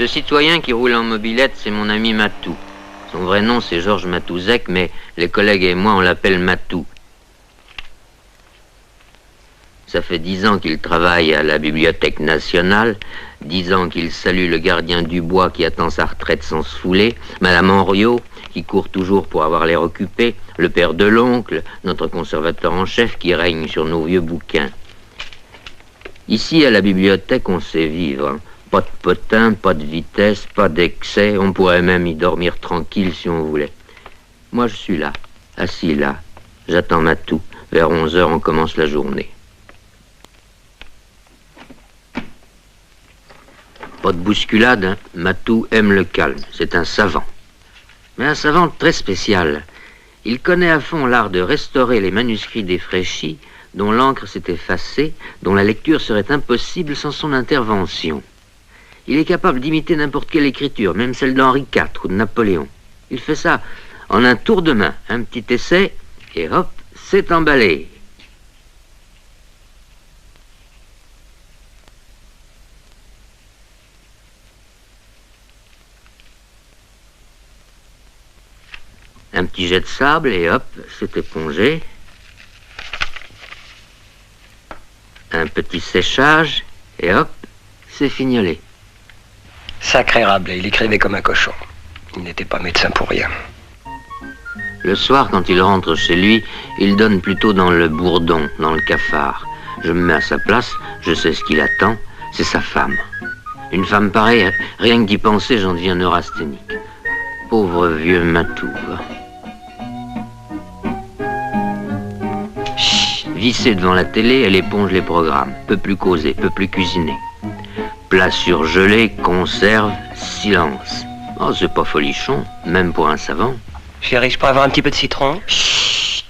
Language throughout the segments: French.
Ce citoyen qui roule en mobilette, c'est mon ami Matou. Son vrai nom, c'est Georges Matouzek, mais les collègues et moi, on l'appelle Matou. Ça fait 10 ans qu'il travaille à la Bibliothèque nationale, 10 ans qu'il salue le gardien du bois qui attend sa retraite sans se fouler, Madame Henriot, qui court toujours pour avoir l'air occupé, le père de l'oncle, notre conservateur en chef qui règne sur nos vieux bouquins. Ici, à la bibliothèque, on sait vivre. Hein. Pas de potin, pas de vitesse, pas d'excès. On pourrait même y dormir tranquille si on voulait. Moi, je suis là, assis là. J'attends Matou. Vers 11h, on commence la journée. Pas de bousculade, hein. Matou aime le calme. C'est un savant. Mais un savant très spécial. Il connaît à fond l'art de restaurer les manuscrits défraîchis, dont l'encre s'est effacée, dont la lecture serait impossible sans son intervention. Il est capable d'imiter n'importe quelle écriture, même celle d'Henri IV ou de Napoléon. Il fait ça en un tour de main, un petit essai, et hop, c'est emballé. Un petit jet de sable, et hop, c'est épongé. Un petit séchage, et hop, c'est fignolé. Sacré Rabelais, il écrivait comme un cochon. Il n'était pas médecin pour rien. Le soir, quand il rentre chez lui, il donne plutôt dans le bourdon, dans le cafard. Je me mets à sa place, je sais ce qu'il attend, c'est sa femme. Une femme pareille, rien que d'y penser, j'en deviens neurasthénique. Pauvre vieux Matou. Vissée devant la télé, elle éponge les programmes. Peut plus causer, peut plus cuisiner. Plats surgelés, conserve, silence. Oh, c'est pas folichon, même pour un savant. Chérie, je pourrais avoir un petit peu de citron? Chut.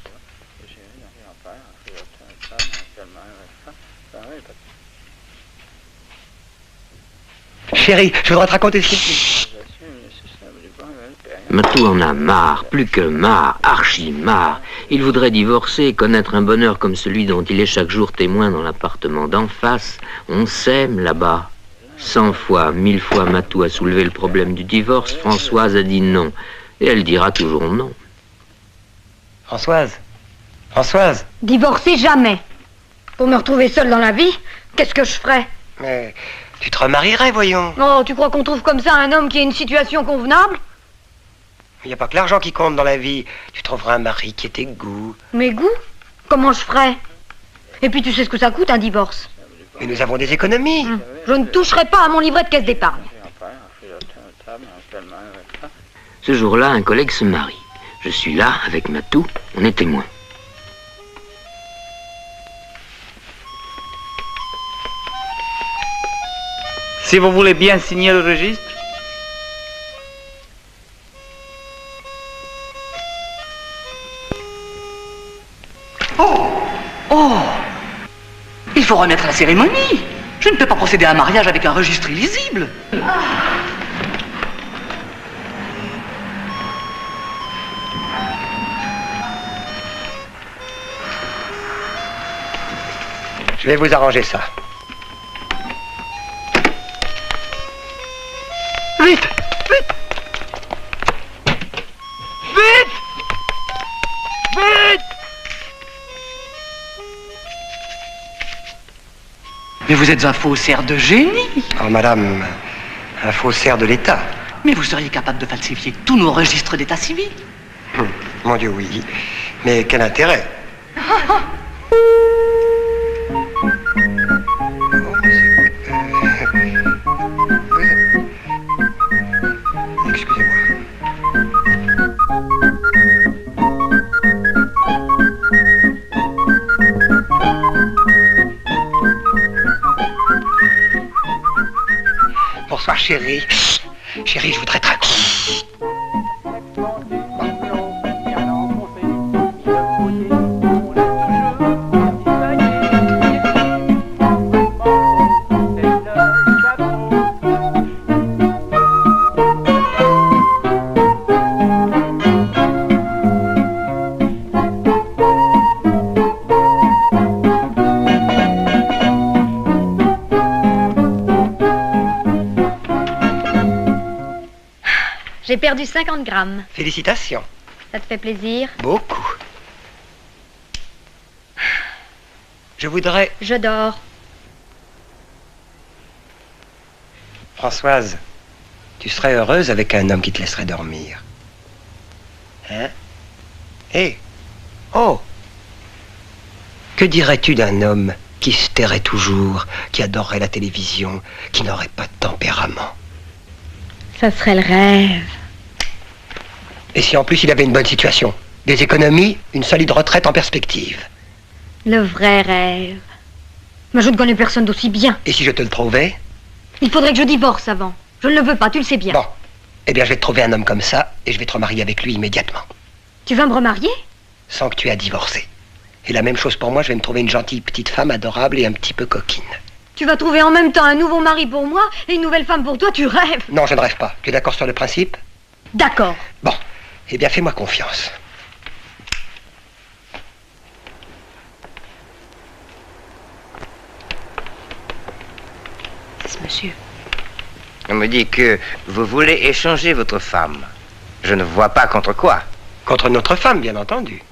Chérie, je voudrais te raconter ce qui... Matou en a marre, plus que marre, archi marre. Il voudrait divorcer et connaître un bonheur comme celui dont il est chaque jour témoin dans l'appartement d'en face. On s'aime là-bas. 100 fois, 1000 fois, Matou a soulevé le problème du divorce. Françoise a dit non. Et elle dira toujours non. Françoise? Françoise? Divorcer jamais. Pour me retrouver seule dans la vie, qu'est-ce que je ferais? Mais tu te remarierais, voyons. Oh, tu crois qu'on trouve comme ça un homme qui a une situation convenable? Il n'y a pas que l'argent qui compte dans la vie. Tu trouveras un mari qui ait tes goûts. Mes goûts? Comment je ferais? Et puis tu sais ce que ça coûte un divorce? Et nous avons des économies. Je ne toucherai pas à mon livret de caisse d'épargne. Ce jour-là, un collègue se marie. Je suis là, avec Matou, on est témoins. Si vous voulez bien signer le registre. Oh! Il faut remettre la cérémonie. Je ne peux pas procéder à un mariage avec un registre illisible. Je vais vous arranger ça. Vite! Vite! Vite! Vite! Mais vous êtes un faussaire de génie. Oh, madame, un faussaire de l'État. Mais vous seriez capable de falsifier tous nos registres d'état civil. Mon Dieu, oui. Mais quel intérêt? Excusez-moi. Bonsoir, chérie. Chérie, je voudrais te raconter. perdu 50 grammes. Félicitations. Ça te fait plaisir? Beaucoup. Je voudrais... Je dors. Françoise, tu serais heureuse avec un homme qui te laisserait dormir. Hein? Hé! Oh! Que dirais-tu d'un homme qui se tairait toujours, qui adorerait la télévision, qui n'aurait pas de tempérament? Ça serait le rêve. Et si en plus il avait une bonne situation? Des économies, une solide retraite en perspective. Le vrai rêve. Mais je ne connais personne d'aussi bien. Et si je te le trouvais? Il faudrait que je divorce avant. Je ne le veux pas, tu le sais bien. Bon. Eh bien, je vais te trouver un homme comme ça, et je vais te remarier avec lui immédiatement. Tu vas me remarier? Sans que tu aies à divorcer. Et la même chose pour moi, je vais me trouver une gentille petite femme adorable et un petit peu coquine. Tu vas trouver en même temps un nouveau mari pour moi et une nouvelle femme pour toi, tu rêves. Non, je ne rêve pas. Tu es d'accord sur le principe? D'accord. Bon. Eh bien, fais-moi confiance. C'est ce monsieur. On me dit que vous voulez échanger votre femme. Je ne vois pas contre quoi. Contre notre femme, bien entendu.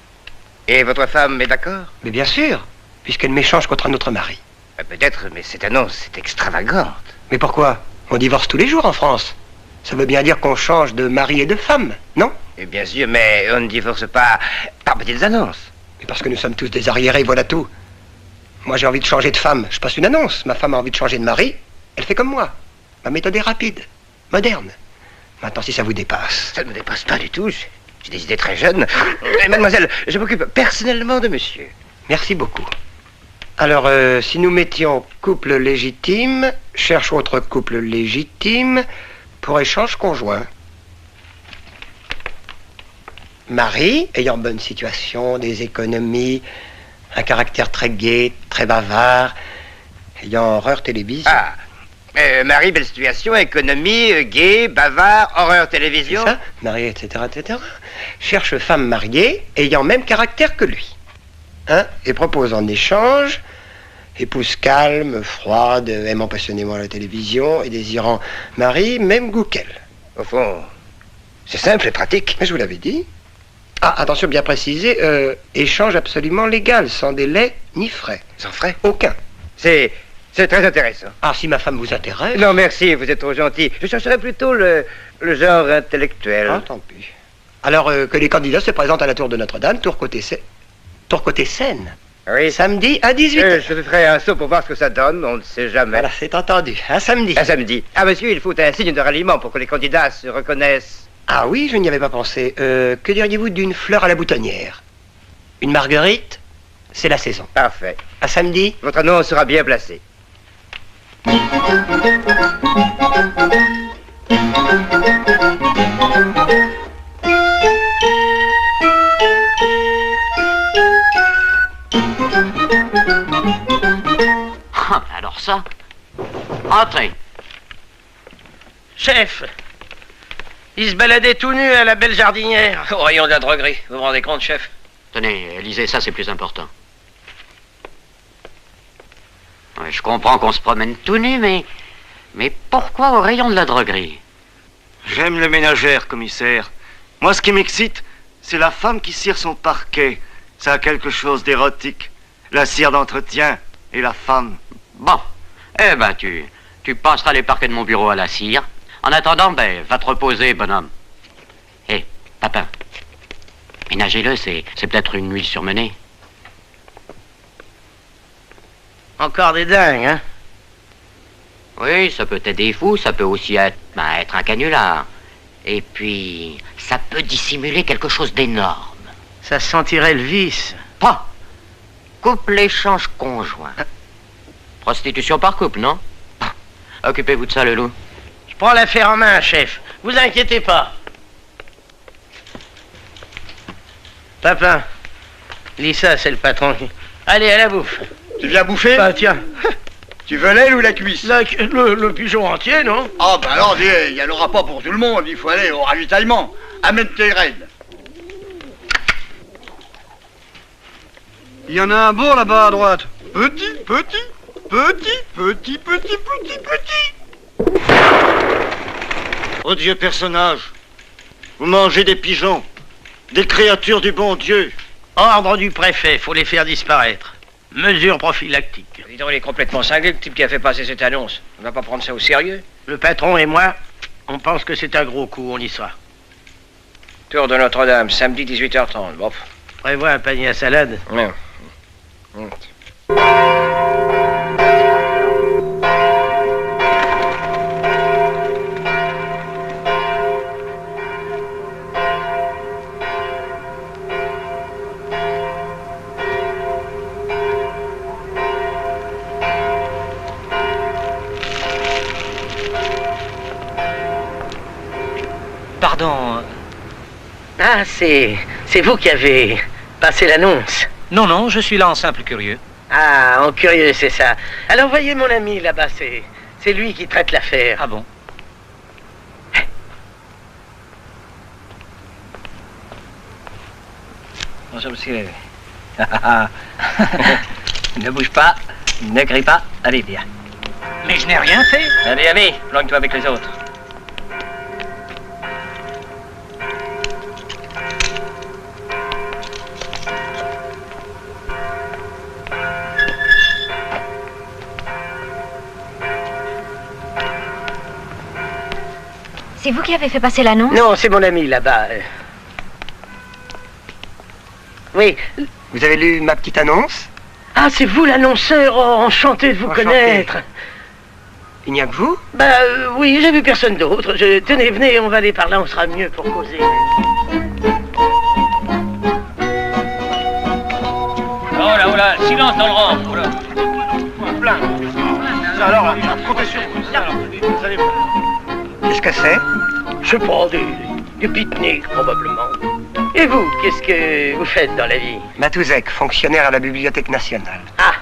Et votre femme est d'accord? Mais bien sûr, puisqu'elle m'échange contre un autre mari. Peut-être, mais cette annonce est extravagante. Mais pourquoi? On divorce tous les jours en France. Ça veut bien dire qu'on change de mari et de femme, non? Et bien sûr, mais on ne divorce pas par petites annonces. Mais parce que nous sommes tous des arriérés, voilà tout. Moi, j'ai envie de changer de femme. Je passe une annonce. Ma femme a envie de changer de mari. Elle fait comme moi. Ma méthode est rapide, moderne. Maintenant, si ça vous dépasse... Ça ne me dépasse pas du tout. J'ai des idées très jeunes. Et mademoiselle, je m'occupe personnellement de monsieur. Merci beaucoup. Alors, si nous mettions couple légitime, cherche autre couple légitime pour échange conjoint. Mari, ayant bonne situation, des économies, un caractère très gai, très bavard, ayant horreur télévision. Ah, Marie, belle situation, économie, gay, bavard, horreur télévision. C'est ça, marié, etc., etc. Cherche femme mariée, ayant même caractère que lui. Hein? Et propose en échange, épouse calme, froide, aimant passionnément la télévision et désirant mari, même goût qu'elle. Au fond, c'est simple et pratique. Mais je vous l'avais dit. Ah, attention, bien précisé, échange absolument légal, sans délai ni frais. Sans frais? Aucun. C'est très intéressant. Ah, si ma femme vous intéresse... Non, merci, vous êtes trop gentil. Je chercherais plutôt le genre intellectuel. Ah, tant pis. Alors que les candidats se présentent à la tour de Notre-Dame, tour côté Seine. Oui. Samedi à 18h. Je ferai un saut pour voir ce que ça donne, on ne sait jamais. Voilà, c'est entendu. Un samedi. Un samedi. Ah, monsieur, il faut un signe de ralliement pour que les candidats se reconnaissent. Ah oui, je n'y avais pas pensé. Que diriez-vous d'une fleur à la boutonnière? Une marguerite? C'est la saison. Parfait. À samedi? Votre annonce sera bien placée. Alors ça, entrez. Chef, il se baladait tout nu à la belle jardinière. Au rayon de la droguerie, vous vous rendez compte, chef? Tenez, lisez ça, c'est plus important. Ouais, je comprends qu'on se promène tout nu, mais pourquoi au rayon de la droguerie? J'aime les ménagères, commissaire. Moi, ce qui m'excite, c'est la femme qui cire son parquet. Ça a quelque chose d'érotique. La cire d'entretien et la femme. Bon, eh ben tu passeras les parquets de mon bureau à la cire. En attendant, ben, va te reposer, bonhomme. Hé, Papin, ménagez-le, c'est peut-être une huile surmenée. Encore des dingues, hein? Oui, ça peut être des fous, ça peut aussi être un canular. Et puis, ça peut dissimuler quelque chose d'énorme. Ça sentirait le vice. Pas. Couple échange conjoint. Prostitution par couple, non? Occupez-vous de ça, le loup. Je prends l'affaire en main, chef. Vous inquiétez pas. Papin, lis ça, c'est le patron. Allez, à la bouffe. Tu viens bouffer? Bah, tiens. Tu veux l'aile ou la cuisse? Le pigeon entier, non? Ah, bah alors, il n'y en aura pas pour tout le monde. Il faut aller au ravitaillement. Amène tes graines. Il y en a un beau là-bas à droite. Petit. Odieux personnage. Vous mangez des pigeons, des créatures du bon Dieu. Ordre du préfet, faut les faire disparaître. Mesure prophylactique. Dis donc, il est complètement cinglé, le type qui a fait passer cette annonce. On va pas prendre ça au sérieux. Le patron et moi, on pense que c'est un gros coup, on y sera. Tour de Notre-Dame, samedi 18h30. Bon. Prévois un panier à salade. Ouais. Pardon. Ah, c'est vous qui avez passé l'annonce. Non, non, je suis là en simple curieux. Ah, en curieux, c'est ça. Alors voyez mon ami là-bas, c'est lui qui traite l'affaire. Ah bon? Bonjour, monsieur. Ne bouge pas, ne crie pas. Allez, viens. Mais je n'ai rien fait. Allez, allez, planque-toi avec les autres. C'est vous qui avez fait passer l'annonce? Non, c'est mon ami là-bas. Oui. Vous avez lu ma petite annonce? Ah, c'est vous l'annonceur. Oh, enchanté de vous connaître. Il n'y a que vous? Oui, j'ai vu personne d'autre. Tenez, venez, on va aller par là, on sera mieux pour causer. Oh là, silence dans le rang. Oh là. Plein. Alors, comptez sur vous. Vous allez voir. Qu'est-ce que c'est? Je sais pas, du pique-nique, probablement. Et vous, qu'est-ce que vous faites dans la vie? Matouzek, fonctionnaire à la Bibliothèque nationale. Ah,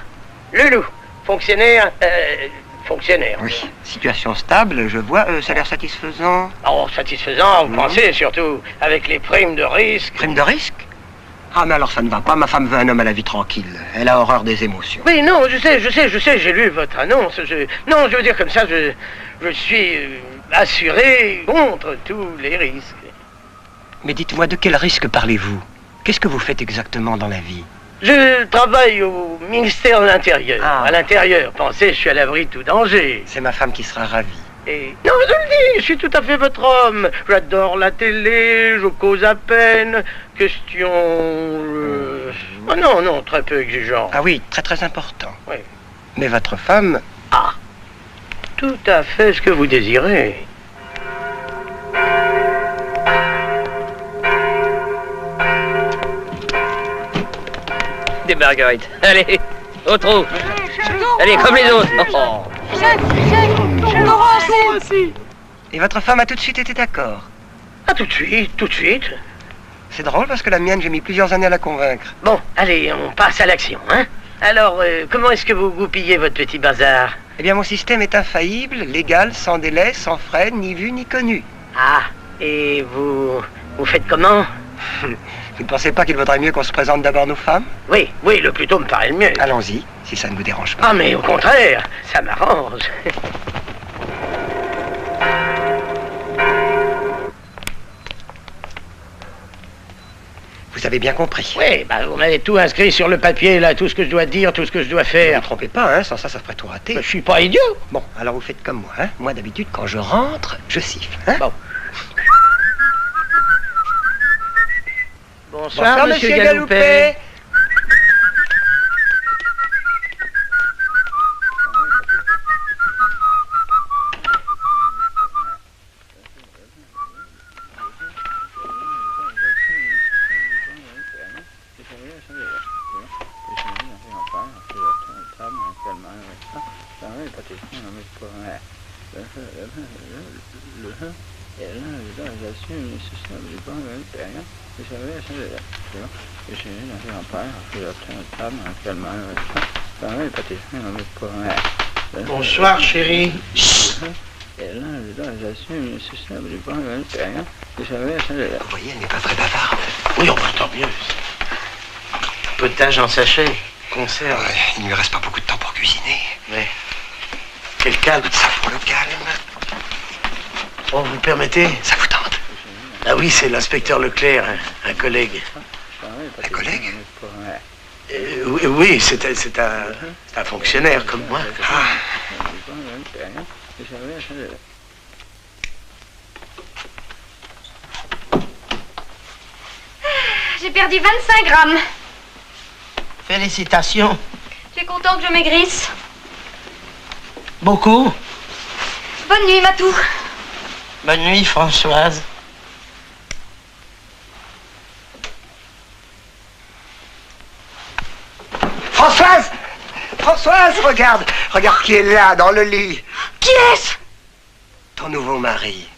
Loulou, fonctionnaire, fonctionnaire. Oui. Situation stable, je vois. Salaire satisfaisant? Oh, satisfaisant, vous pensez, surtout, avec les primes de risque. Prime de risque? Ah, mais alors ça ne va pas. Ma femme veut un homme à la vie tranquille. Elle a horreur des émotions. Oui, non, je sais, j'ai lu votre annonce. Non, je veux dire comme ça, je suis assuré contre tous les risques. Mais dites-moi, de quel risque parlez-vous? Qu'est-ce que vous faites exactement dans la vie? Je travaille au ministère de l'Intérieur. Ah. À l'intérieur, pensez, je suis à l'abri de tout danger. C'est ma femme qui sera ravie. Et... Non, je le dis, je suis tout à fait votre homme. J'adore la télé, je cause à peine. Question... Oh non, très peu exigeant. Ah oui, très très important. Oui. Mais votre femme... Ah, tout à fait ce que vous désirez. Des marguerites. Allez, au trou. Allez, comme les autres. Oh. Et votre femme a tout de suite été d'accord? Ah, tout de suite. C'est drôle parce que la mienne, j'ai mis plusieurs années à la convaincre. Bon, allez, on passe à l'action, hein. Alors, comment est-ce que vous goupillez votre petit bazar? Eh bien, mon système est infaillible, légal, sans délai, sans frais, ni vu ni connu. Ah, et vous faites comment? Vous ne pensez pas qu'il vaudrait mieux qu'on se présente d'abord nos femmes? Oui, le plus tôt me paraît le mieux. Allons-y, si ça ne vous dérange pas. Ah, mais au contraire, ça m'arrange. Vous avez bien compris. Oui, vous m'avez tout inscrit sur le papier, là, tout ce que je dois dire, tout ce que je dois Ne faire. vous trompez pas, hein, sans ça ferait tout rater. Je suis pas idiot. Bon, alors vous faites comme moi, hein. Moi, d'habitude, quand je rentre, je siffle, hein. Bon. Bonsoir, monsieur Galoupet. Bonsoir, chérie. Vous voyez, elle n'est pas très bavarde. Oui, on va tant mieux. Potage en sachet, conserve. Ouais, il ne lui reste pas beaucoup de temps pour cuisiner. Mais quel calme. Ça pour le calme. Oh, vous permettez? Ça vous tente? Ah oui, c'est l'inspecteur Leclerc, un collègue. Un collègue? Oui, c'est un fonctionnaire comme moi. Ah. J'ai perdu 25 grammes. Félicitations. Tu es content que je maigrisse? Beaucoup. Bonne nuit, Matou. Bonne nuit, Françoise. Françoise! Françoise, regarde! Regarde qui est là, dans le lit. Qui est-ce? Ton nouveau mari.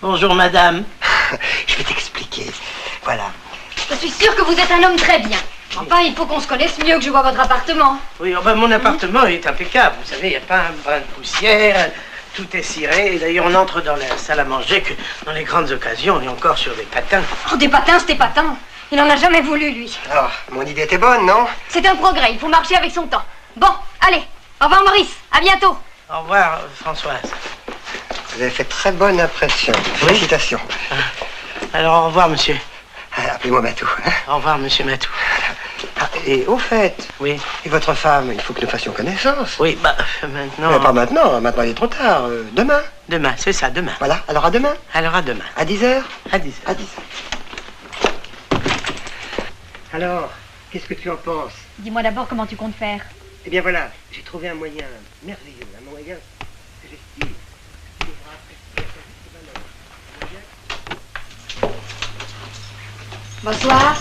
Bonjour, madame. Je vais t'expliquer. Voilà. Je suis sûre que vous êtes un homme très bien. Enfin, il faut qu'on se connaisse mieux que je vois votre appartement. Oui, oh ben, mon appartement est impeccable. Vous savez, il n'y a pas un brin de poussière. Tout est ciré. D'ailleurs, on n'entre dans la salle à manger que dans les grandes occasions et encore sur des patins. Oh, des patins, c'était patins. Il n'en a jamais voulu, lui. Alors, mon idée était bonne, non? C'est un progrès, il faut marcher avec son temps. Bon, allez, au revoir Maurice, à bientôt. Au revoir, Françoise. Vous avez fait très bonne impression. Félicitations. Alors, au revoir, monsieur. Appelez-moi Matou. Hein? Au revoir, monsieur Matou. Ah, et au fait, oui. Et votre femme, il faut que nous fassions connaissance. Oui, bah, maintenant... Mais pas maintenant, maintenant il est trop tard. Demain. Demain, c'est ça, demain. Voilà, alors à demain. Alors à demain. À 10h? À 10h. À 10h. Alors, qu'est-ce que tu en penses? Dis-moi d'abord comment tu comptes faire. Eh bien voilà, j'ai trouvé un moyen merveilleux, un moyen que j'estime qui devra apprécier à sa juste valeur. Bonsoir.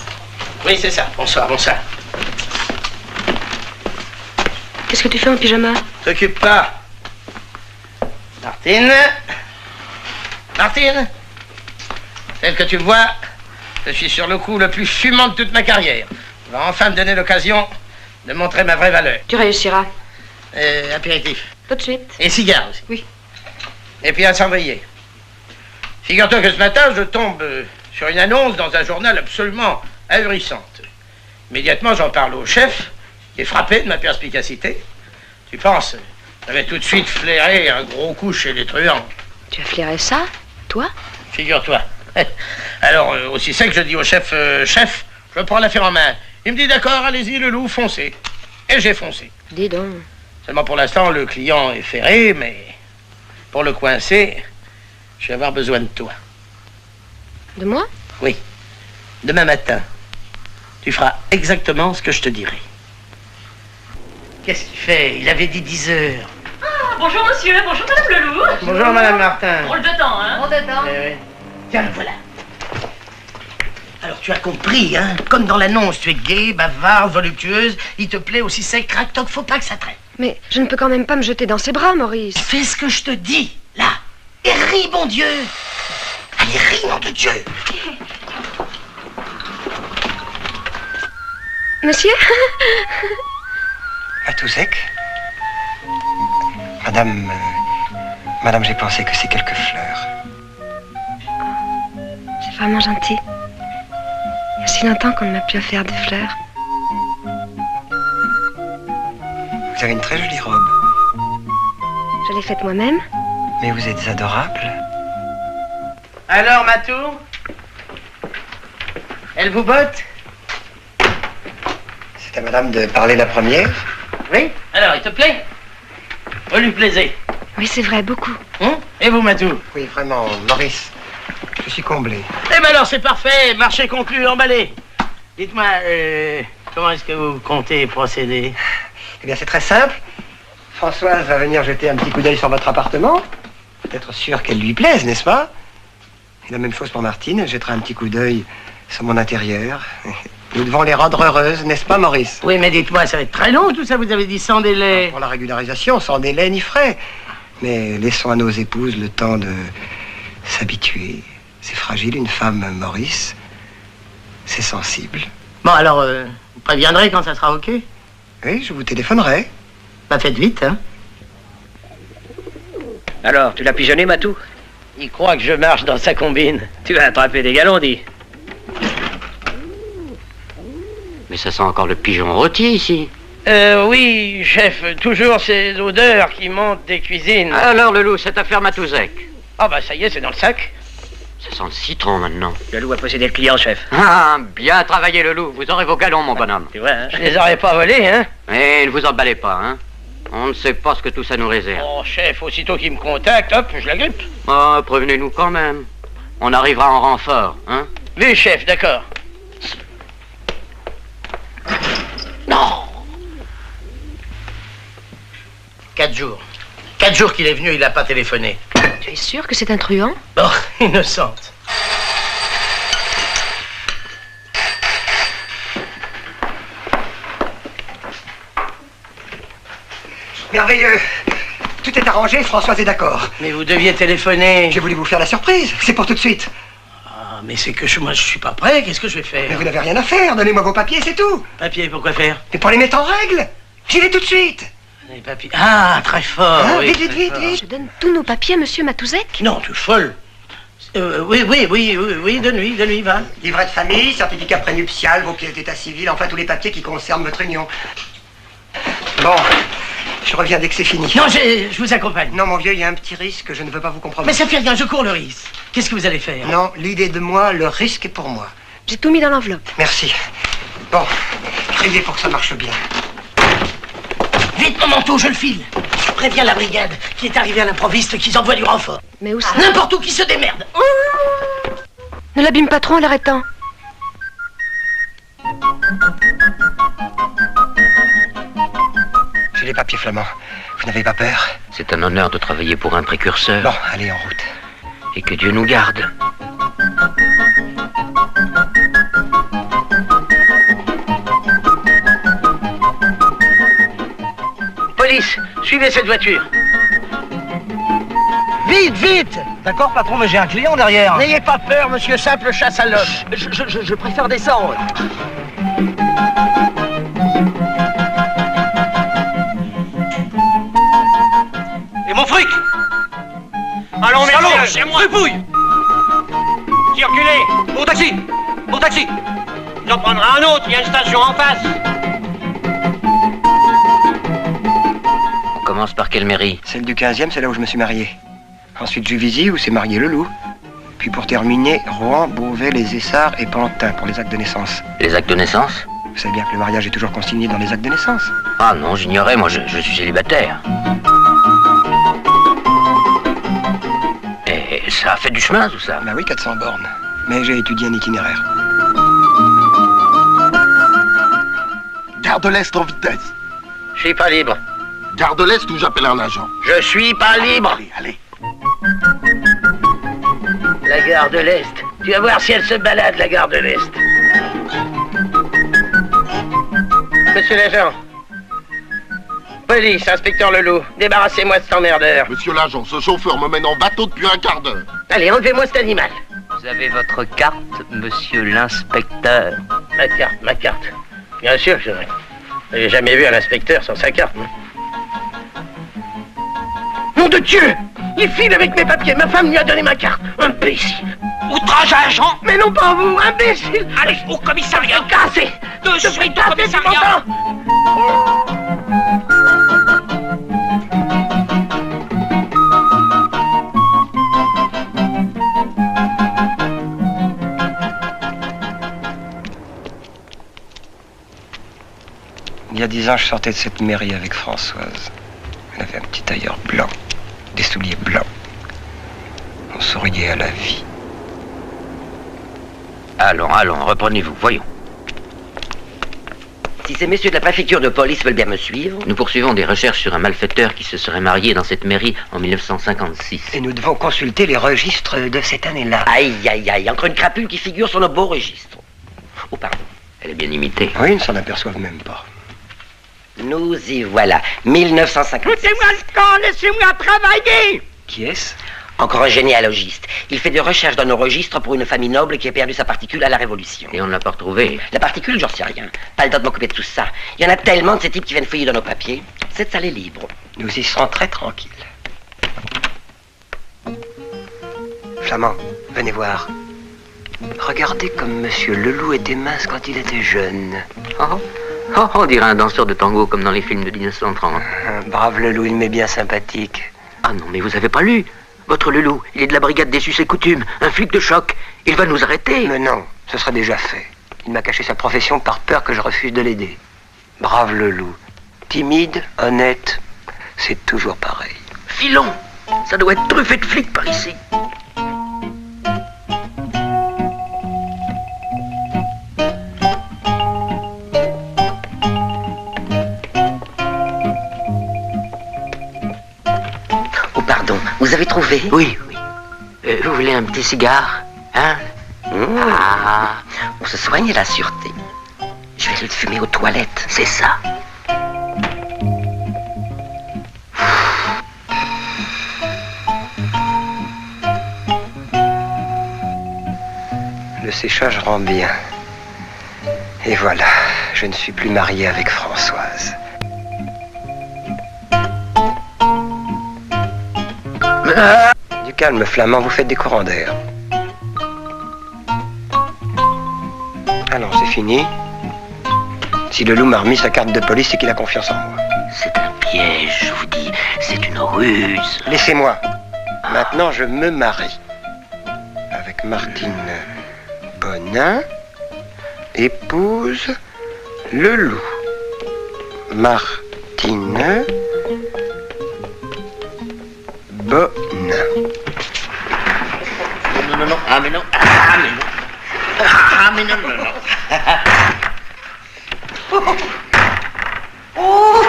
Oui, c'est ça. Bonsoir, bonsoir. Qu'est-ce que tu fais en pyjama? T'occupe pas. Martine. Martine. Tel que tu me vois, je suis sur le coup le plus fumant de toute ma carrière. Je vais enfin me donner l'occasion de montrer ma vraie valeur. Tu réussiras. Apéritif. Tout de suite. Et cigare aussi. Oui. Et puis un cendrier. Figure-toi que ce matin, je tombe sur une annonce dans un journal absolument ahurissante. Immédiatement, j'en parle au chef, qui est frappé de ma perspicacité. Tu penses, j'avais tout de suite flairé un gros coup chez les truands. Tu as flairé ça, toi? Figure-toi. Alors, aussi sec, je dis au chef, chef, je prends l'affaire en main. Il me dit, d'accord, allez-y, le loup, foncez. Et j'ai foncé. Dis donc. Seulement pour l'instant, le client est ferré, mais pour le coincer, je vais avoir besoin de toi. De moi? Oui. Demain matin, tu feras exactement ce que je te dirai. Qu'est-ce qu'il fait? Il avait dit 10 heures. Ah, bonjour monsieur, bonjour madame Leloup. Bonjour madame Martin. Drôle de temps, hein? Drôle de temps. Oui. Tiens, voilà. Alors tu as compris, hein? Comme dans l'annonce, tu es gaie, bavarde, voluptueuse, il te plaît aussi sec, crac-toc, faut pas que ça traîne. Mais je ne peux quand même pas me jeter dans ses bras, Maurice. Fais ce que je te dis, là. Et ris, bon Dieu. Allez, ris, nom de Dieu. Monsieur? Matouzek? Madame, madame, j'ai pensé que c'est quelques fleurs. C'est vraiment gentil. Il y a si longtemps qu'on ne m'a plus offert de fleurs. Vous avez une très jolie robe. Je l'ai faite moi-même. Mais vous êtes adorable. Alors, Matou? Elle vous botte? C'est à madame de parler la première. Oui? Alors, il te plaît? Vous lui plaisez? Oui, c'est vrai, beaucoup. Et vous, Matou? Oui, vraiment, Maurice. Je suis comblé. Eh ben alors, c'est parfait. Marché conclu, emballé. Dites-moi, comment est-ce que vous comptez procéder? Eh bien, c'est très simple. Françoise va venir jeter un petit coup d'œil sur votre appartement. Être sûr qu'elle lui plaise, n'est-ce pas? Et la même chose pour Martine. Elle jettera un petit coup d'œil sur mon intérieur. Nous devons les rendre heureuses, n'est-ce pas, Maurice? Oui, mais dites-moi, ça va être très long, tout ça, vous avez dit sans délai. Pour la régularisation, sans délai ni frais. Mais laissons à nos épouses le temps de s'habituer. C'est fragile, une femme, Maurice. C'est sensible. Bon, alors, vous préviendrez quand ça sera OK? Oui, je vous téléphonerai. Bah, faites vite, hein. Alors, tu l'as pigeonné, Matou? Il croit que je marche dans sa combine. Tu vas attraper des galons, dis. Mais ça sent encore le pigeon rôti ici. Oui, chef, toujours ces odeurs qui montent des cuisines. Alors, le loup, cette affaire Matouzek. Ah bah ça y est, c'est dans le sac. Ça sent le citron maintenant. Le loup a possédé le client, chef. Ah, bien travaillé le loup. Vous aurez vos galons, mon bonhomme. Tu vois, hein? Je les aurais pas volés, hein? Et ne vous emballez pas, hein. On ne sait pas ce que tout ça nous réserve. Oh, chef, aussitôt qu'il me contacte, hop, je la grippe. Oh, prévenez-nous quand même. On arrivera en renfort, hein. Oui, chef, d'accord. Non! 4 jours. 4 jours qu'il est venu, il n'a pas téléphoné. Tu es sûr que c'est un truand? Oh, innocente. Merveilleux. Tout est arrangé, Françoise est d'accord. Mais vous deviez téléphoner. J'ai voulu vous faire la surprise, c'est pour tout de suite. Ah, mais c'est que moi, je suis pas prêt, qu'est-ce que je vais faire? Mais vous n'avez rien à faire, donnez-moi vos papiers, c'est tout. Papier, pourquoi faire? Mais pour les mettre en règle. J'y vais tout de suite. Les papiers. Ah, très fort. Hein, oui, vite, très vite, vite, fort. vite. Je donne tous nos papiers à monsieur Matouzek? Non, tu es folle. Oui, de nuit, va. Livret de famille, certificat prénuptial, vos pièces d'état civil, enfin tous les papiers qui concernent votre union. Bon, je reviens dès que c'est fini. Non, je vous accompagne. Non, mon vieux, il y a un petit risque, je ne veux pas vous compromettre. Mais ça fait rien, je cours le risque. Qu'est-ce que vous allez faire? Non, l'idée de moi, le risque est pour moi. J'ai tout mis dans l'enveloppe. Merci. Bon, criez pour que ça marche bien. Vite, mon manteau, je le file. Je préviens la brigade qui est arrivée à l'improviste qu'ils envoient du renfort. Mais où ça? N'importe où qui se démerde. Ne l'abîme pas trop en l'arrêtant. J'ai les papiers flamands. Vous n'avez pas peur? C'est un honneur de travailler pour un précurseur. Bon, allez, en route. Et que Dieu nous garde. Police, suivez cette voiture. Vite, vite! D'accord, patron, mais j'ai un client derrière. N'ayez pas peur, monsieur Simple chasse à l'homme. Je préfère descendre. Et mon fric? Allons, Salaud, messieurs, c'est moi. Fripouille. Circulez. Bon taxi. Bon taxi. J'en prendrai un autre, il y a une station en face. On commence par quelle mairie? Celle du 15e, c'est là où je me suis marié. Ensuite, Juvisy, où s'est marié le loup. Puis pour terminer, Rouen, Beauvais, les Essarts et Pantin pour les actes de naissance. Les actes de naissance? Vous savez bien que le mariage est toujours consigné dans les actes de naissance. Ah non, j'ignorais, moi je suis célibataire. Et ça a fait du chemin tout ça? Bah oui, 400 bornes. Mais j'ai étudié un itinéraire. Gare de l'Est en vitesse. Je suis pas libre. Gare de l'Est ou j'appelle un agent. Je suis pas libre. Allez. La gare de l'Est. Tu vas voir si elle se balade, la gare de l'Est. Monsieur l'agent. Police, inspecteur Leloup. Débarrassez-moi de cet emmerdeur. Monsieur l'agent, ce chauffeur me mène en bateau depuis un quart d'heure. Allez, enlevez-moi cet animal. Vous avez votre carte, monsieur l'inspecteur. Ma carte. Bien sûr que j'aurais. J'ai jamais vu un inspecteur sans sa carte. Non. Nom de Dieu! Il file avec mes papiers. Ma femme lui a donné ma carte. Imbécile. Outrage à agent. Mais non pas vous, imbécile! Allez, au commissariat. Cassez! De suite au Cassez, tu commissariat. m'entends? Il y a 10 ans, je sortais de cette mairie avec Françoise. Elle avait un petit tailleur blanc, des souliers blancs. On souriait à la vie. Allons, reprenez-vous, voyons. Si ces messieurs de la préfecture de police veulent bien me suivre... Nous poursuivons des recherches sur un malfaiteur qui se serait marié dans cette mairie en 1956. Et nous devons consulter les registres de cette année-là. Aïe, aïe, aïe, encore une crapule qui figure sur nos beaux registres. Oh, pardon. Elle est bien imitée. Oui, ils ne s'en aperçoivent même pas. Nous y voilà, 1956. Foutez-moi le camp, laissez-moi travailler! Qui est-ce? Encore un généalogiste. Il fait des recherches dans nos registres pour une famille noble qui a perdu sa particule à la Révolution. Et on ne l'a pas retrouvée. La particule, j'en sais rien. Pas le temps de m'occuper de tout ça. Il y en a tellement de ces types qui viennent fouiller dans nos papiers. Cette salle est libre. Nous y serons très tranquilles. Flamand, venez voir. Regardez comme Monsieur Leloup était mince quand il était jeune. On dirait un danseur de tango comme dans les films de 1930. Brave Leloup, il m'est bien sympathique. Ah non, mais vous avez pas lu. Votre Loulou, il est de la brigade des us et coutumes, un flic de choc. Il va nous arrêter. Mais non, ce sera déjà fait. Il m'a caché sa profession par peur que je refuse de l'aider. Brave Loulou. Timide, honnête, c'est toujours pareil. Filons. Ça doit être truffé de flics par ici. Oh, pardon. Vous avez trouvé? Oui, oui. Vous voulez un petit cigare? Hein? Ah, on se soigne à la sûreté. Je vais le fumer aux toilettes, c'est ça. Le séchage rend bien. Et voilà, je ne suis plus marié avec Françoise. Du calme, Flamand, vous faites des courants d'air. Allons, c'est fini. Si le loup m'a remis sa carte de police, c'est qu'il a confiance en moi. C'est un piège, je vous dis. C'est une ruse. Laissez-moi. Maintenant, je me marie. Avec Martine Bonin, épouse le loup. Martine Bonin. Non, non. Ah, mais non. Ah, mais non. Ah, mais non, non, non. Oh.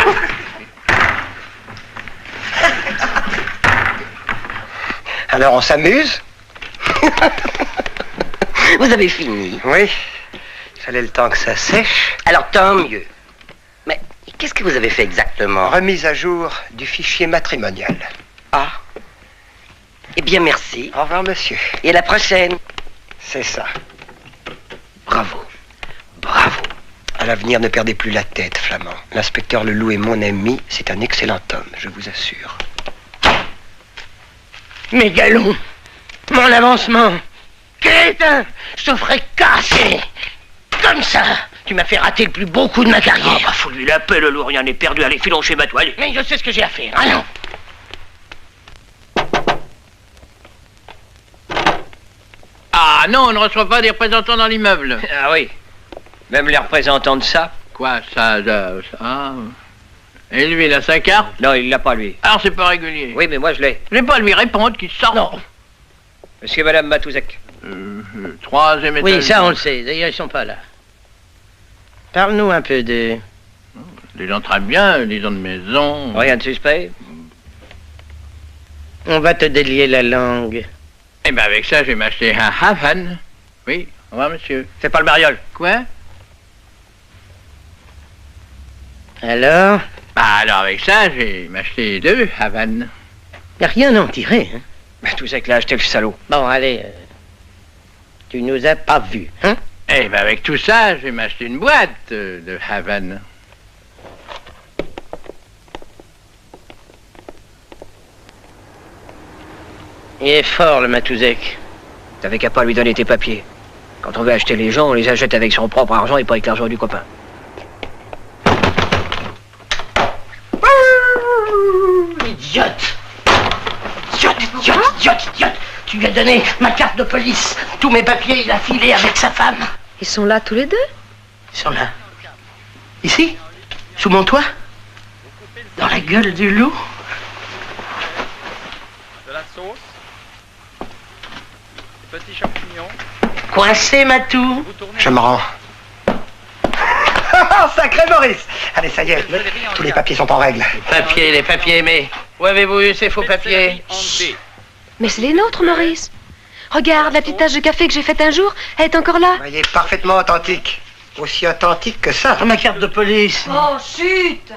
Alors on s'amuse? Vous avez fini? Oui. Il fallait le temps que ça sèche. Alors tant mieux. Mais qu'est-ce que vous avez fait exactement? Remise à jour du fichier matrimonial. Ah. Eh bien merci. Au revoir monsieur. Et à la prochaine. C'est ça. Bravo. Bravo. À l'avenir, ne perdez plus la tête, Flamand. L'inspecteur Leloup est mon ami, c'est un excellent homme, je vous assure. Mes galons, mon avancement, crétin, je te ferai casser. Comme ça, tu m'as fait rater le plus beau coup de ma carrière. Ah bah faut lui la paix, le loup, rien n'est perdu, allez, filons chez ma toile. Mais je sais ce que j'ai à faire, allons. Ah non, on ne reçoit pas des représentants dans l'immeuble. Ah oui, même les représentants de ça. Quoi, ça. Et lui, il a sa carte? Non, il l'a pas, lui. Alors c'est pas régulier. Oui, mais moi je l'ai. Je vais pas lui répondre qu'il sort. Non. Monsieur et madame Matouzek. Troisième étage. Oui, ça on le sait, d'ailleurs ils sont pas là. Parle-nous un peu de... Des gens très bien, des gens de maison. Rien de suspect? On va te délier la langue. Eh ben avec ça, je vais m'acheter un Havane. Oui, au revoir monsieur. C'est pas le mariole. Quoi? Alors? Bah alors avec ça, je vais m'acheter 2 Havane. Y a rien à en tirer, hein? Matouzek l'a acheté, le salaud. Bon, allez, tu nous as pas vus, hein? Eh ben avec tout ça, je vais m'acheter une boîte de Havane. Il est fort, le Matouzek. T'avais qu'à pas lui donner tes papiers. Quand on veut acheter les gens, on les achète avec son propre argent et pas avec l'argent du copain. Idiote! Idiote! Tu lui as donné ma carte de police. Tous mes papiers, il a filé avec sa femme. Ils sont là tous les deux? Ils sont là. Ici? Sous mon toit? Dans la gueule du loup? De la sauce. Des petits champignons. Coincé, Matou? Je me rends. Sacré Maurice! Allez, ça y est, tous les papiers sont en règle. Les papiers, mais où avez-vous eu ces faux papiers? Mais c'est les nôtres, Maurice. Regarde, la petite tasse de café que j'ai faite un jour, elle est encore là. Il est parfaitement authentique. Aussi authentique que ça. Ma carte de police. Oh, chut!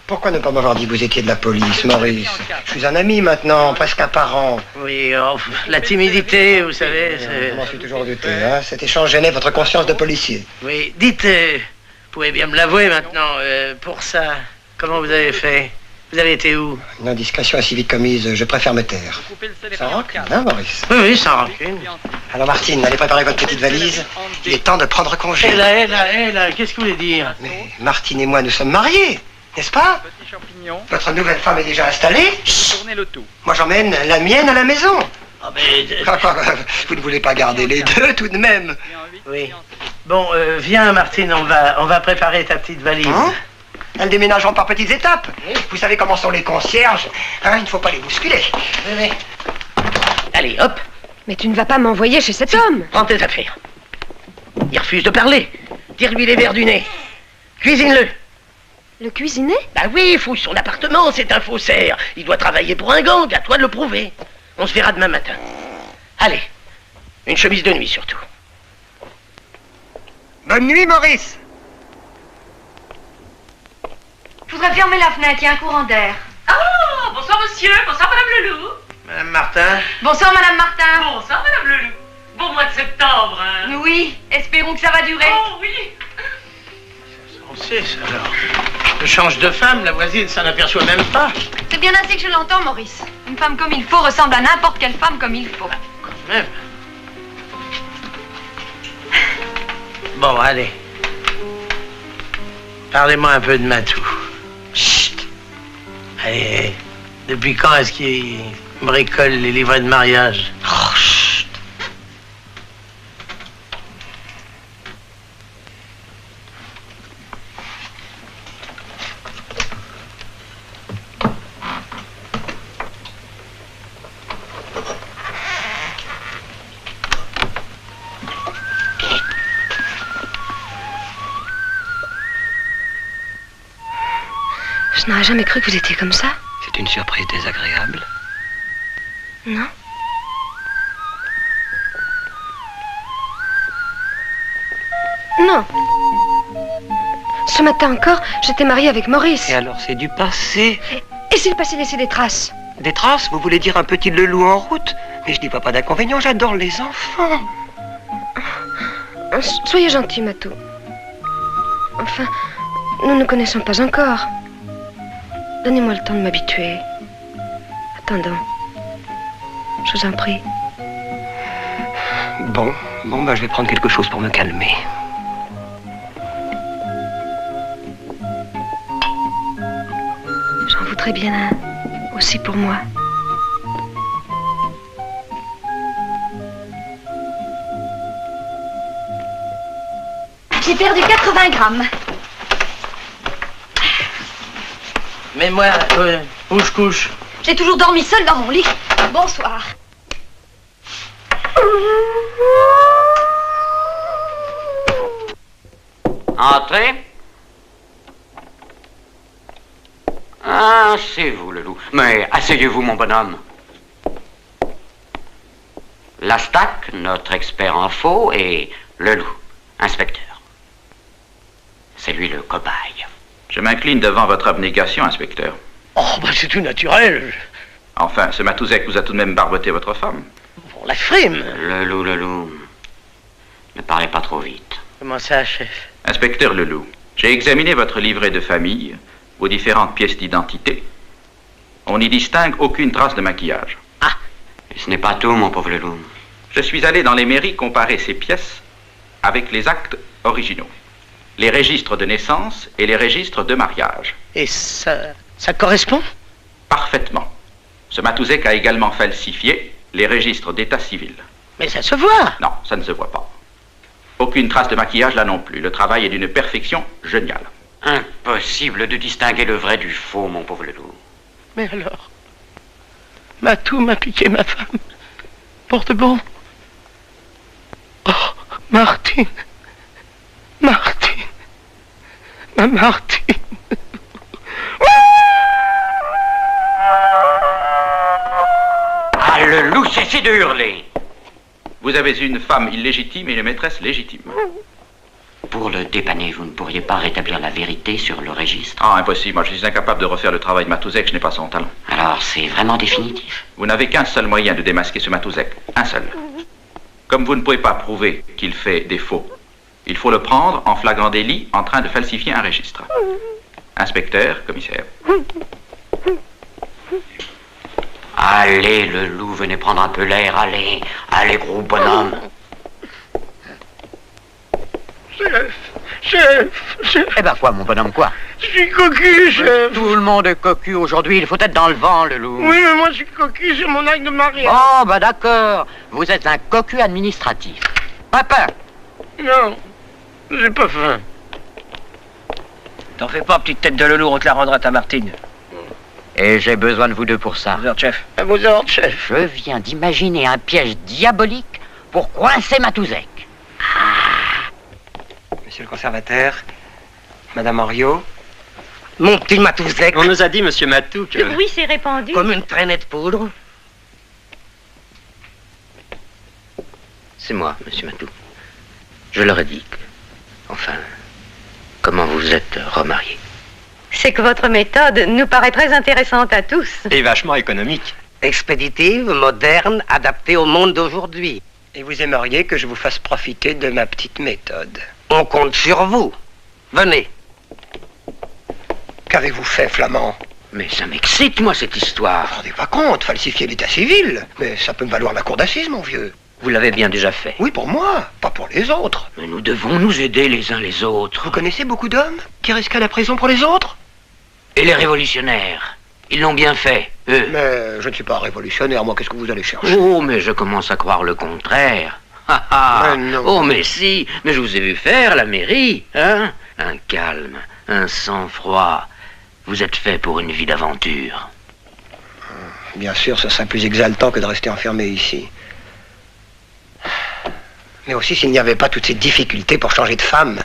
Pourquoi ne pas m'avoir dit que vous étiez de la police, Maurice? Je suis un ami maintenant, presque un parent. Oui, oh, la timidité, vous savez. Je m'en suis toujours douté, hein. Cet échange gênait votre conscience de policier. Oui, dites, vous pouvez bien me l'avouer maintenant, pour ça, comment vous avez fait? Vous avez été où? Une indiscrétion ainsi vite commise, je préfère me taire. Sans rancune, hein, Maurice? Oui, sans rancune. Alors, Martine, allez préparer votre petite valise. Il est temps de prendre congé. Hé là, qu'est-ce que vous voulez dire? Mais Martine et moi, nous sommes mariés. N'est-ce pas? Petit champignon. Votre nouvelle femme est déjà installée? Tournez le tout. Moi, j'emmène la mienne à la maison. Ah, mais... Vous ne voulez pas garder les deux, tout de même? Oui. Bon, viens, Martine, on va préparer ta petite valise. Hein? Elles déménageront par petites étapes. Vous savez comment sont les concierges. Hein, il ne faut pas les bousculer. Oui. Allez, hop. Mais tu ne vas pas m'envoyer chez cet homme. Prends tes affaires. Il refuse de parler. Tire-lui les verres du nez. Cuisine-le. Le cuisiner? Bah oui, fouille son appartement, c'est un faussaire. Il doit travailler pour un gang, à toi de le prouver. On se verra demain matin. Allez, une chemise de nuit surtout. Bonne nuit, Maurice. Je voudrais fermer la fenêtre, il y a un courant d'air. Ah, bonsoir monsieur, bonsoir madame Leloup. Madame Martin. Bonsoir, Madame Martin. Bonsoir madame Leloup. Bon mois de septembre, hein. Oui, espérons que ça va durer. Oh oui. On sait ça alors. Je change de femme, la voisine s'en aperçoit même pas. C'est bien ainsi que je l'entends, Maurice. Une femme comme il faut ressemble à n'importe quelle femme comme il faut. Quand même. Bon, allez. Parlez-moi un peu de Matou. Chut. Allez, depuis quand est-ce qu'il bricole les livrets de mariage? Oh, chut. Je n'aurais jamais cru que vous étiez comme ça. C'est une surprise désagréable. Non? Non. Ce matin encore, j'étais mariée avec Maurice. Et alors, c'est du passé. Et s'il passait laisser des traces? Des traces? Vous voulez dire un petit Leloup en route? Mais je dis pas d'inconvénient, j'adore les enfants. Soyez gentil, Matou. Enfin, nous ne nous connaissons pas encore. Donnez-moi le temps de m'habituer. Attendons. Je vous en prie. Bon, bah je vais prendre quelque chose pour me calmer. J'en voudrais bien un aussi pour moi. J'ai perdu 80 grammes. Mais moi, où je couche? J'ai toujours dormi seule dans mon lit. Bonsoir. Entrez. Ah, c'est vous, le loup. Mais asseyez-vous, mon bonhomme. Lastac, notre expert en faux, et le loup, inspecteur. C'est lui le cobaye. Je m'incline devant votre abnégation, inspecteur. Oh, bah c'est tout naturel. Enfin, ce Matouzek vous a tout de même barboté votre femme. Pour la frime. Le loup. Ne parlez pas trop vite. Comment ça, chef? Inspecteur Leloup, j'ai examiné votre livret de famille, vos différentes pièces d'identité. On n'y distingue aucune trace de maquillage. Ah, et ce n'est pas tout, mon pauvre Leloup. Je suis allé dans les mairies comparer ces pièces avec les actes originaux, les registres de naissance et les registres de mariage. Et ça correspond? Parfaitement. Ce Matouzek a également falsifié les registres d'état civil. Mais ça se voit. Non, ça ne se voit pas. Aucune trace de maquillage là non plus. Le travail est d'une perfection géniale. Impossible de distinguer le vrai du faux, mon pauvre Leloup. Mais alors, Matou m'a piqué ma femme. Pour de bon. Oh, Martine. Ma Martine. Ah, le loup, cessez de hurler. Vous avez une femme illégitime et une maîtresse légitime. Pour le dépanner, vous ne pourriez pas rétablir la vérité sur le registre? Ah, impossible. Moi, je suis incapable de refaire le travail de Matouzek. Je n'ai pas son talent. Alors, c'est vraiment définitif? Vous n'avez qu'un seul moyen de démasquer ce Matouzek. Un seul. Comme vous ne pouvez pas prouver qu'il fait des faux, il faut le prendre en flagrant délit en train de falsifier un registre. Inspecteur, commissaire. Allez, le loup, venez prendre un peu l'air. Allez, allez, gros bonhomme. Chef. Eh ben quoi, mon bonhomme, quoi? Je suis cocu, chef. Tout le monde est cocu aujourd'hui, il faut être dans le vent, le loup. Oui, mais moi je suis cocu, c'est mon acte de mariage. Oh, bah d'accord. Vous êtes un cocu administratif. Papa. Non, j'ai pas faim. T'en fais pas, petite tête de loulou, on te la rendra ta Martine. Et j'ai besoin de vous deux pour ça. Vos ordres, chef. À vos ordres, chef. Je viens d'imaginer un piège diabolique pour coincer Matouzek. Monsieur le conservateur, Madame Henriot. Mon petit Matouzek. On nous a dit, monsieur Matou, que... Le bruit s'est répandu. Comme une traînée de poudre. C'est moi, monsieur Matou. Je leur ai dit que... Enfin... Comment vous êtes remarié? C'est que votre méthode nous paraît très intéressante à tous. Et vachement économique. Expéditive, moderne, adaptée au monde d'aujourd'hui. Et vous aimeriez que je vous fasse profiter de ma petite méthode. On compte sur vous. Venez. Qu'avez-vous fait, Flamand? Mais ça m'excite, moi, cette histoire. Vous vous rendez pas compte, falsifier l'état civil. Mais ça peut me valoir la cour d'assises, mon vieux. Vous l'avez bien déjà fait. Oui, pour moi, pas pour les autres. Mais nous devons nous aider les uns les autres. Vous connaissez beaucoup d'hommes qui risquaient la prison pour les autres? Et les révolutionnaires? Ils l'ont bien fait, eux. Mais je ne suis pas révolutionnaire, moi, qu'est-ce que vous allez chercher? Oh, mais je commence à croire le contraire. Ah, ah. Mais non. Oh, mais si, mais je vous ai vu faire la mairie, hein? Un calme, un sang-froid. Vous êtes fait pour une vie d'aventure. Bien sûr, ce serait plus exaltant que de rester enfermé ici. Mais aussi s'il n'y avait pas toutes ces difficultés pour changer de femme.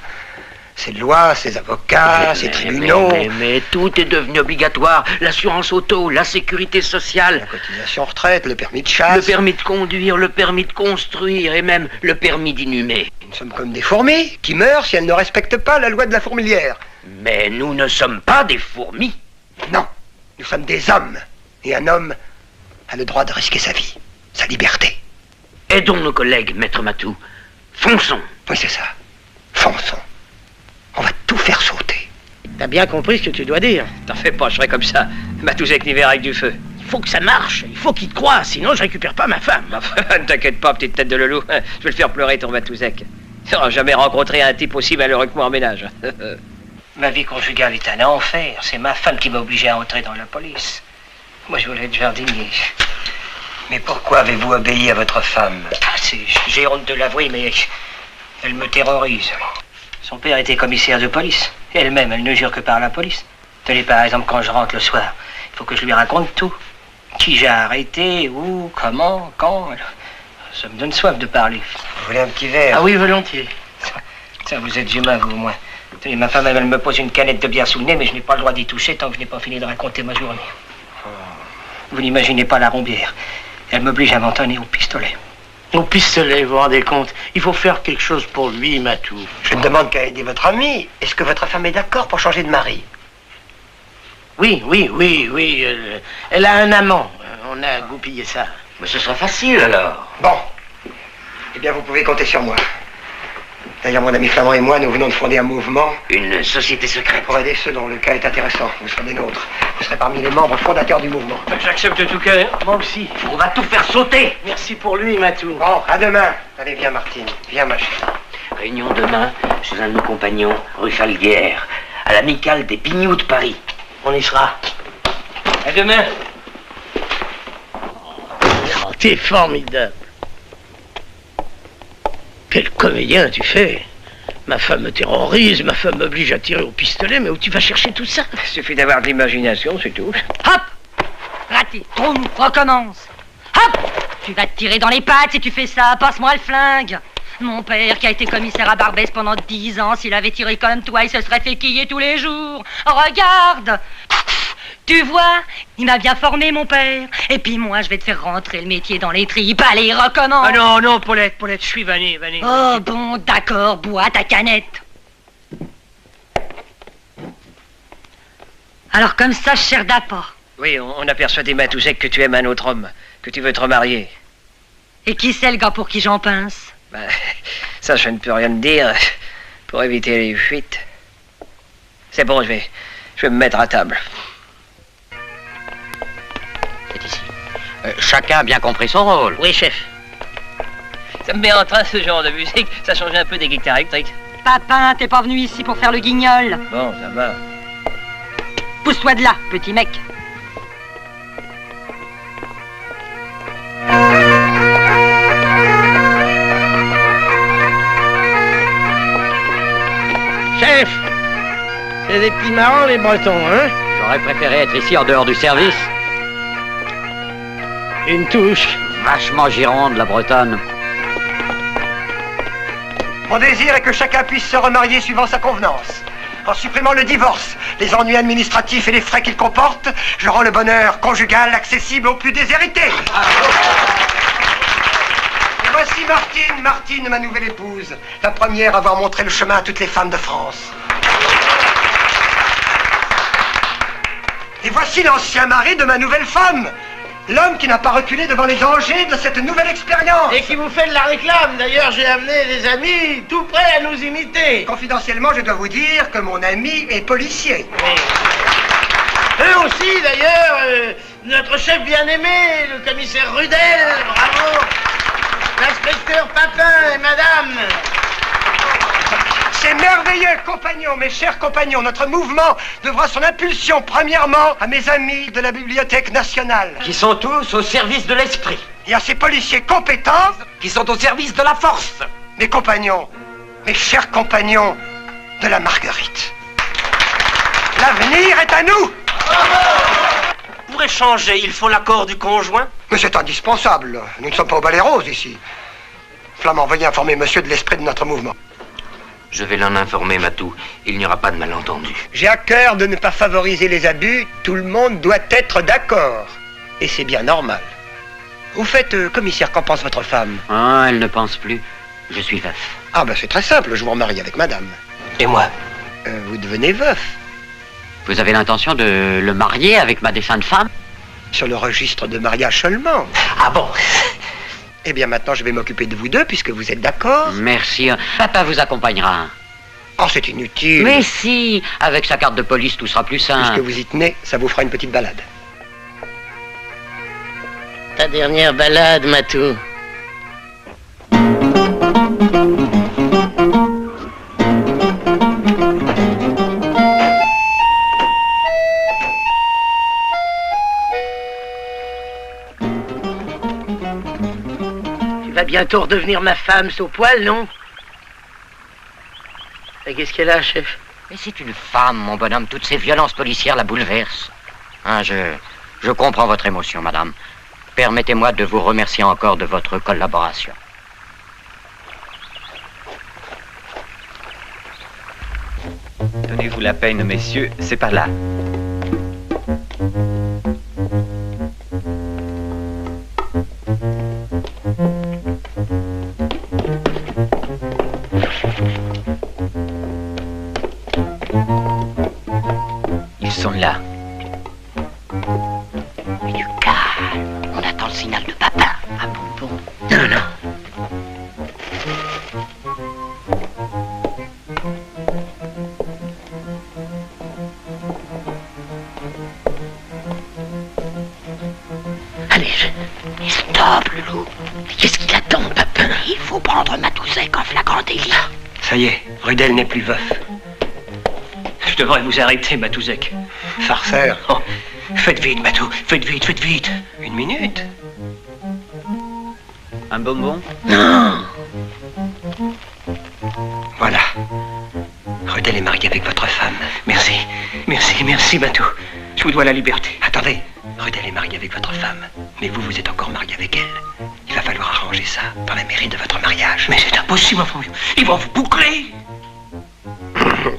Ces lois, ces avocats, ces tribunaux... Mais tout est devenu obligatoire. L'assurance auto, la sécurité sociale... La cotisation retraite, le permis de chasse... Le permis de conduire, le permis de construire et même le permis d'inhumer. Nous sommes comme des fourmis qui meurent si elles ne respectent pas la loi de la fourmilière. Mais nous ne sommes pas des fourmis. Non, nous sommes des hommes. Et un homme a le droit de risquer sa vie, sa liberté. Aidons nos collègues, maître Matou. Fonçons. Oui, c'est ça. Fonçons. On va tout faire sauter. T'as bien compris ce que tu dois dire. T'en fais pas, je serai comme ça. Matouzek n'y verra avec du feu. Il faut que ça marche. Il faut qu'il te croie, sinon je récupère pas ma femme. Ne t'inquiète pas, petite tête de loulou. Je vais le faire pleurer, ton Matouzek. Tu n'auras jamais rencontré un type aussi malheureux que moi en ménage. Ma vie conjugale est un enfer. C'est ma femme qui m'a obligé à entrer dans la police. Moi, je voulais être jardinier. Mais pourquoi avez-vous obéi à votre femme? J'ai honte de l'avouer, mais elle me terrorise. Son père était commissaire de police. Elle-même, elle ne jure que par la police. Tenez, par exemple, quand je rentre le soir, il faut que je lui raconte tout. Qui j'ai arrêté, où, comment, quand. Ça me donne soif de parler. Vous voulez un petit verre? Ah oui, volontiers. Ça, vous êtes humain, vous, au moins. Tenez, ma femme, elle me pose une canette de bière sous le nez, mais je n'ai pas le droit d'y toucher tant que je n'ai pas fini de raconter ma journée. Vous n'imaginez pas la rombière. Elle m'oblige à m'entonner au pistolet. Au pistolet, vous vous rendez compte? Il faut faire quelque chose pour lui, Matou. Je ne demande qu'à aider votre ami. Est-ce que votre femme est d'accord pour changer de mari? Oui. Elle a un amant. On a goupillé ça. Mais ce sera facile, alors. Bon. Eh bien, vous pouvez compter sur moi. D'ailleurs, mon ami Flamand et moi, nous venons de fonder un mouvement. Une société secrète. Pour aider ceux dont le cas est intéressant. Vous serez des nôtres. Vous serez parmi les membres fondateurs du mouvement. J'accepte de tout cœur. Moi aussi. On va tout faire sauter. Merci pour lui, Matou. Bon, à demain. Allez, viens, Martine. Viens, ma chérie. Réunion demain chez un de nos compagnons, rue Falguière, à l'amicale des Pignoux de Paris. On y sera. À demain. Oh, t'es formidable. Quel comédien tu fais. Ma femme me terrorise, ma femme m'oblige à tirer au pistolet, mais où tu vas chercher tout ça? Il suffit d'avoir de l'imagination, c'est tout. Hop! Raté, trompe, recommence. Hop! Tu vas te tirer dans les pattes si tu fais ça, passe-moi le flingue. Mon père, qui a été commissaire à Barbès pendant 10 ans, s'il avait tiré comme toi, il se serait fait quiller tous les jours. Regarde! Tu vois, il m'a bien formé, mon père. Et puis moi, je vais te faire rentrer le métier dans les tripes. Allez, recommence. Ah non, Paulette, je suis vanné. Oh bon, d'accord, bois ta canette. Alors comme ça, cher d'apport. Oui, on a persuadé Matouzek que tu aimes un autre homme, que tu veux te remarier. Et qui c'est le gars pour qui j'en pince? Ben, ça, je ne peux rien te dire, pour éviter les fuites. C'est bon, je vais me mettre à table. C'est ici. Chacun a bien compris son rôle. Oui, chef. Ça me met en train, ce genre de musique. Ça change un peu des guitares électriques. Papin, t'es pas venu ici pour faire le guignol. Bon, ça va. Pousse-toi de là, petit mec. Chef, c'est des petits marrants les Bretons, hein? J'aurais préféré être ici en dehors du service. Une touche. Vachement gironde, la Bretonne. Mon désir est que chacun puisse se remarier suivant sa convenance. En supprimant le divorce, les ennuis administratifs et les frais qu'il comporte, je rends le bonheur conjugal accessible aux plus déshérités. Et voici Martine, ma nouvelle épouse, la première à avoir montré le chemin à toutes les femmes de France. Et voici l'ancien mari de ma nouvelle femme, l'homme qui n'a pas reculé devant les dangers de cette nouvelle expérience. Et qui vous fait de la réclame. D'ailleurs, j'ai amené des amis tout prêts à nous imiter. Confidentiellement, je dois vous dire que mon ami est policier. Oui. Eux aussi, d'ailleurs, notre chef bien-aimé, le commissaire Rudel, bravo. L'inspecteur Papin et madame. C'est merveilleux, compagnons, mes chers compagnons. Notre mouvement devra son impulsion, premièrement, à mes amis de la Bibliothèque nationale. Qui sont tous au service de l'esprit. Et à ces policiers compétents. Qui sont au service de la force. Mes compagnons, mes chers compagnons de la Marguerite. L'avenir est à nous. Pour échanger, il faut l'accord du conjoint? Mais c'est indispensable. Nous ne sommes pas au Ballet Rose ici. Flamand, veuillez informer monsieur de l'esprit de notre mouvement. Je vais l'en informer, Matou. Il n'y aura pas de malentendu. J'ai à cœur de ne pas favoriser les abus. Tout le monde doit être d'accord. Et c'est bien normal. Au fait, commissaire, qu'en pense votre femme? Ah, elle ne pense plus. Je suis veuf. Ah ben c'est très simple, je vous remarie avec madame. Et moi? Vous devenez veuf. Vous avez l'intention de le marier avec ma défunte femme? Sur le registre de mariage seulement. Ah bon? Eh bien maintenant je vais m'occuper de vous deux puisque vous êtes d'accord. Merci. Papa vous accompagnera. Oh c'est inutile. Mais si, avec sa carte de police tout sera plus simple. Puisque vous y tenez, ça vous fera une petite balade. Ta dernière balade, Matou. Tu vas bientôt redevenir ma femme sous poil, non? Et qu'est-ce qu'elle a, chef? Mais c'est une femme, mon bonhomme. Toutes ces violences policières la bouleversent. Hein, je comprends votre émotion, madame. Permettez-moi de vous remercier encore de votre collaboration. Donnez-vous la peine, messieurs, c'est par là. Ils sont là. Mais du calme. On attend le signal de papa. Ah bon? Non, non. Allez, Mais stop, Loulou. Qu'est-ce qu'il attend, Papin? Il faut prendre Matouzek en flagrant délit. Ça y est, Rudel n'est plus veuf. Je devrais vous arrêter, Matouzek. Farceur. Oh, faites vite, Matou, faites vite, faites vite. Une minute. Un bonbon? Non. Voilà. Rudel est marié avec votre femme. Merci, merci, merci, Matou. Je vous dois la liberté. Attendez, Rudel est marié avec votre femme. Mais vous, vous êtes encore marié avec elle. Il va falloir arranger ça dans la mairie de votre mariage. Mais c'est impossible, enfin, ils vont vous boucler.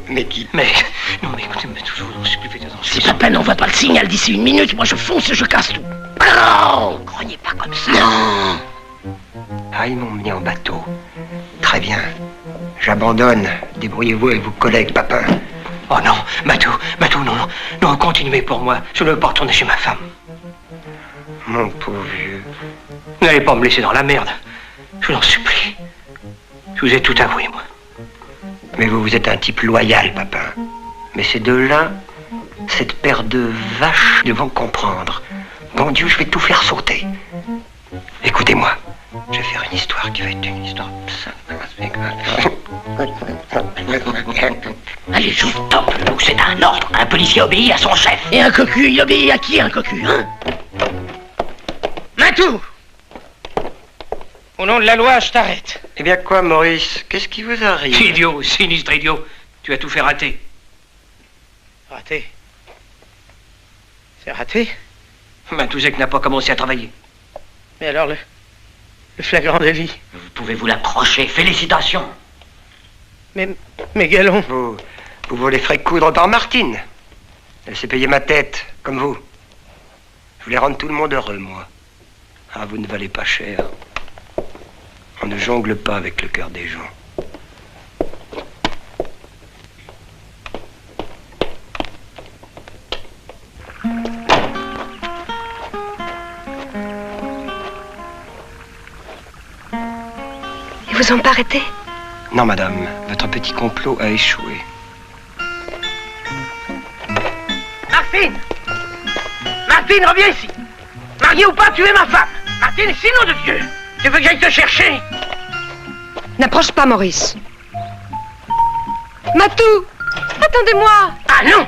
Mais qui? Mais, non, mais écoutez, mais toujours, je suis plus fait attention. Si Papa n'envoie pas le signal d'ici une minute, moi je fonce et je casse tout. Non. Grognez pas comme ça. Non. Ah, ils m'ont mis en bateau. Très bien. J'abandonne. Débrouillez-vous avec vos collègues, Papin. Oh non, Matou, non, non, non, continuez pour moi. Je ne veux pas retourner chez ma femme. Mon pauvre vieux. Vous n'allez pas me laisser dans la merde. Je vous en supplie. Je vous ai tout avoué, moi. Mais vous êtes un type loyal, Papin. Mais ces deux-là, cette paire de vaches devront comprendre. Bon Dieu, je vais tout faire sauter. Écoutez-moi. Je vais faire une histoire qui va être une histoire... Allez, joue, top. Donc c'est un ordre. Un policier obéit à son chef. Et un cocu, il obéit à qui, un cocu, hein? Matou! Au nom de la loi, je t'arrête. Eh bien quoi, Maurice? Qu'est-ce qui vous arrive? Idiot, sinistre idiot. Tu as tout fait rater. Raté? C'est raté? Matouzek n'a pas commencé à travailler. Mais alors, le flagrant délit? Vous pouvez vous l'approcher. Félicitations. Mais Galon, vous vous les ferez coudre par Martine. Elle s'est payée ma tête, comme vous. Je voulais rendre tout le monde heureux, moi. Ah, vous ne valez pas cher. On ne jongle pas avec le cœur des gens. Ils vous ont pas arrêté? Non, madame, votre petit complot a échoué. Martine! Martine, reviens ici! Mariée ou pas, tu es ma femme! Martine, sinon de Dieu! Tu veux que j'aille te chercher? N'approche pas, Maurice. Matou! Attendez-moi! Ah non!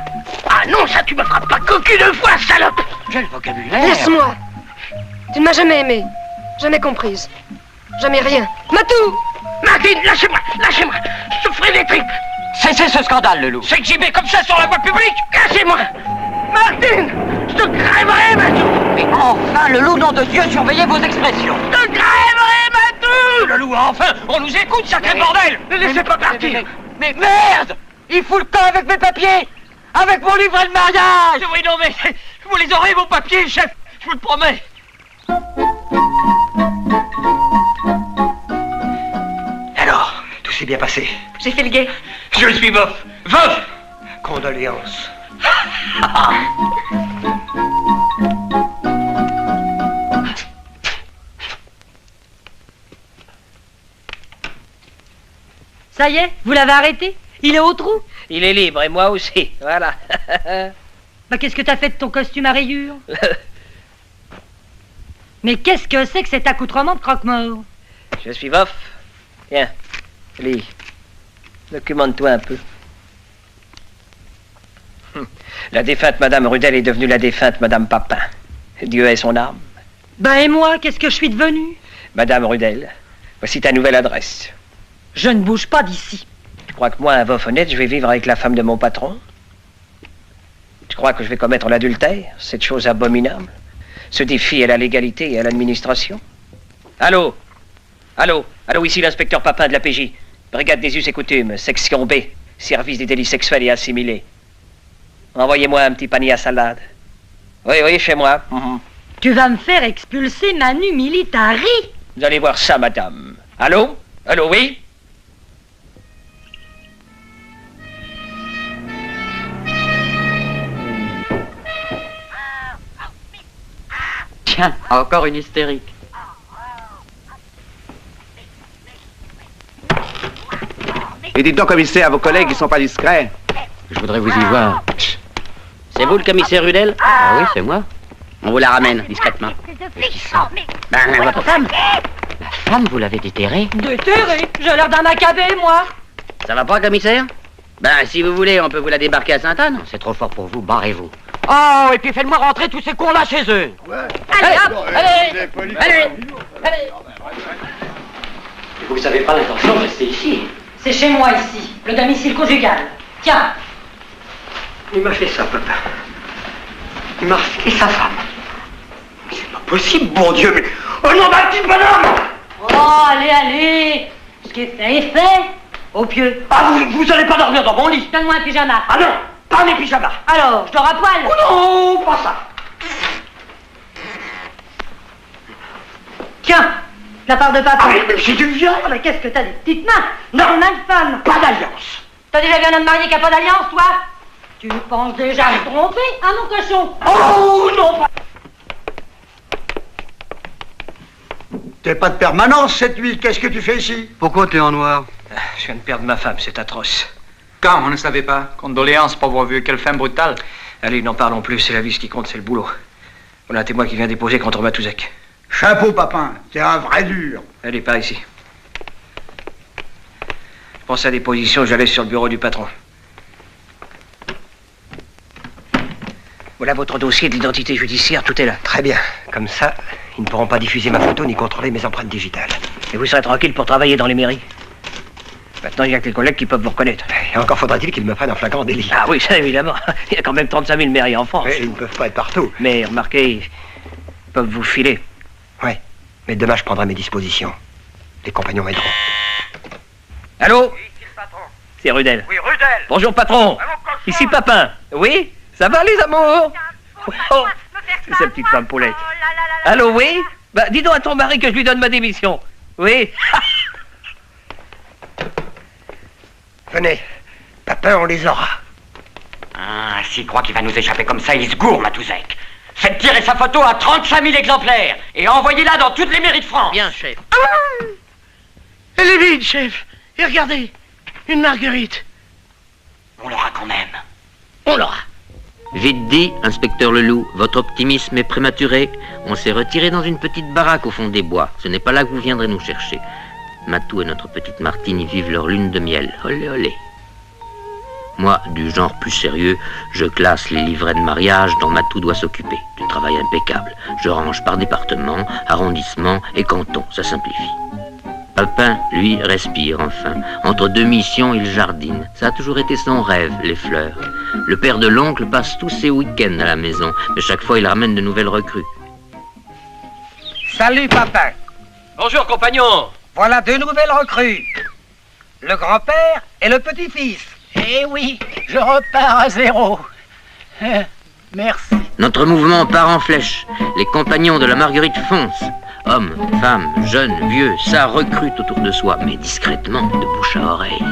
Ah non, ça tu me frappes pas cocu 2 fois, salope! Quel vocabulaire! Laisse-moi! Tu ne m'as jamais aimée, jamais comprise, jamais rien. Matou! Martine, lâchez-moi! Lâchez-moi! Je te ferai des tripes! Cessez ce scandale, Leloup! S'exhiber comme ça sur la voie publique! Lâchez-moi! Martine! Je te crèverai, Matou! Mais enfin, Leloup, nom de Dieu, surveillez vos expressions! Je te crèverai, Matou! Leloup, enfin! On nous écoute, sacré bordel! Ne laissez pas partir! Mais merde! Il fout le camp avec mes papiers! Avec mon livret de mariage! Oui, non, mais vous les aurez, vos papiers, chef! Je vous le promets! Alors, tout s'est bien passé. J'ai fait le guet. Je suis veuf! Veuf! Condoléances. Ça y est, vous l'avez arrêté? Il est au trou? Il est libre, et moi aussi, voilà. Bah qu'est-ce que t'as fait de ton costume à rayures? Mais qu'est-ce que c'est que cet accoutrement de croque-mort? Je suis veuf. Tiens, lis. Documente-toi un peu. La défunte Madame Rudel est devenue la défunte Madame Papin. Dieu ait son âme. Ben et moi, qu'est-ce que je suis devenue? Madame Rudel, voici ta nouvelle adresse. Je ne bouge pas d'ici. Tu crois que moi, un veuf honnête, je vais vivre avec la femme de mon patron? Tu crois que je vais commettre l'adultère, cette chose abominable? Ce défi à la légalité et à l'administration? Allô? Allô? Allô, ici l'inspecteur Papin de la PJ. Brigade des us et coutumes, section B, service des délits sexuels et assimilés. Envoyez-moi un petit panier à salade. Oui, oui, chez moi. Tu vas me faire expulser Manu Militari. Vous allez voir ça, madame. Allô? Allô, oui? Tiens, encore une hystérique. Et dites donc, commissaire, vos collègues, ils sont pas discrets. Je voudrais vous y voir. C'est vous le commissaire Rudel? Ah oui, c'est moi. On vous la ramène, discrètement. Ben, votre femme. La femme, vous l'avez déterrée? Déterré? J'ai l'air d'un macabé, moi. Ça va pas, commissaire? Ben, si vous voulez, on peut vous la débarquer à Sainte-Anne. C'est trop fort pour vous, barrez-vous. Oh, et puis faites-moi rentrer tous ces cons-là chez eux. Allez, hop, allez. Vous n'avez pas l'intention de rester ici? C'est chez moi, ici, le domicile conjugal. Tiens. Il m'a fait ça, papa. Il m'a refilé sa femme. Mais c'est pas possible, bon Dieu, mais... Oh non, d'un petit bonhomme! Oh, allez, allez. Ce qui est fait est fait. Au pieu. Ah, vous allez pas dormir dans mon lit. Donne-moi un pyjama. Ah non, pas mes pyjamas. Alors, je dors à poil. Oh non, pas ça. Tiens, de la part de papa. Ah, mais c'est du viol. Ah, mais qu'est-ce que t'as des petites mains? Non, main de femme. Pas d'alliance. T'as déjà vu un homme marié qui a pas d'alliance, toi? Tu penses déjà me tromper, hein, mon cochon? Oh non, pas... T'es pas de permanence cette nuit, qu'est-ce que tu fais ici? Pourquoi t'es en noir? Je viens de perdre ma femme, c'est atroce. Quand? On ne savait pas. Condoléances, pauvre vieux, quelle fin brutale. Allez, n'en parlons plus, c'est la vie, ce qui compte, c'est le boulot. On a un témoin qui vient déposer contre Matouzek. Chapeau, Papin, t'es un vrai dur. Elle est par ici. Je pense à des positions, j'allais sur le bureau du patron. Voilà votre dossier d'identité judiciaire, tout est là. Très bien. Comme ça, ils ne pourront pas diffuser ma photo ni contrôler mes empreintes digitales. Et vous serez tranquille pour travailler dans les mairies. Maintenant, il n'y a que les collègues qui peuvent vous reconnaître. Et encore faudra-t-il qu'ils me prennent en flagrant délit. Ah oui, ça évidemment. Il y a quand même 35 000 mairies en France. Mais ils ne peuvent pas être partout. Mais remarquez, ils peuvent vous filer. Ouais, mais demain je prendrai mes dispositions. Les compagnons m'aideront. Allô? Oui, c'est le patron. C'est Rudel. Oui, Rudel. Bonjour, patron. Ici, Papin. Oui? Ça va, les amours? Oh, c'est sa petite femme poulette. Allô, oui? Bah, dis donc à ton mari que je lui donne ma démission. Oui? Venez. Papin, on les aura. Ah, s'il croit qu'il va nous échapper comme ça, il se gourre, Matouzek. Faites tirer sa photo à 35 000 exemplaires et envoyez-la dans toutes les mairies de France. Bien, chef. Ah, elle est vide, chef. Et regardez, une marguerite. On l'aura quand même. On l'aura. Vite dit, inspecteur Leloup, votre optimisme est prématuré. On s'est retiré dans une petite baraque au fond des bois. Ce n'est pas là que vous viendrez nous chercher. Matou et notre petite Martine y vivent leur lune de miel. Olé, olé. Moi, du genre plus sérieux, je classe les livrets de mariage dont Matou doit s'occuper. Du travail impeccable. Je range par département, arrondissement et canton. Ça simplifie. Papin, lui, respire enfin. Entre deux missions, il jardine. Ça a toujours été son rêve, les fleurs. Le père de l'oncle passe tous ses week-ends à la maison, mais chaque fois, il ramène de nouvelles recrues. Salut, Papin. Bonjour, compagnon. Voilà deux nouvelles recrues. Le grand-père et le petit-fils. Eh oui, je repars à zéro. Merci. Notre mouvement part en flèche. Les compagnons de la Marguerite foncent. Hommes, femmes, jeunes, vieux, ça recrute autour de soi, mais discrètement, de bouche à oreille.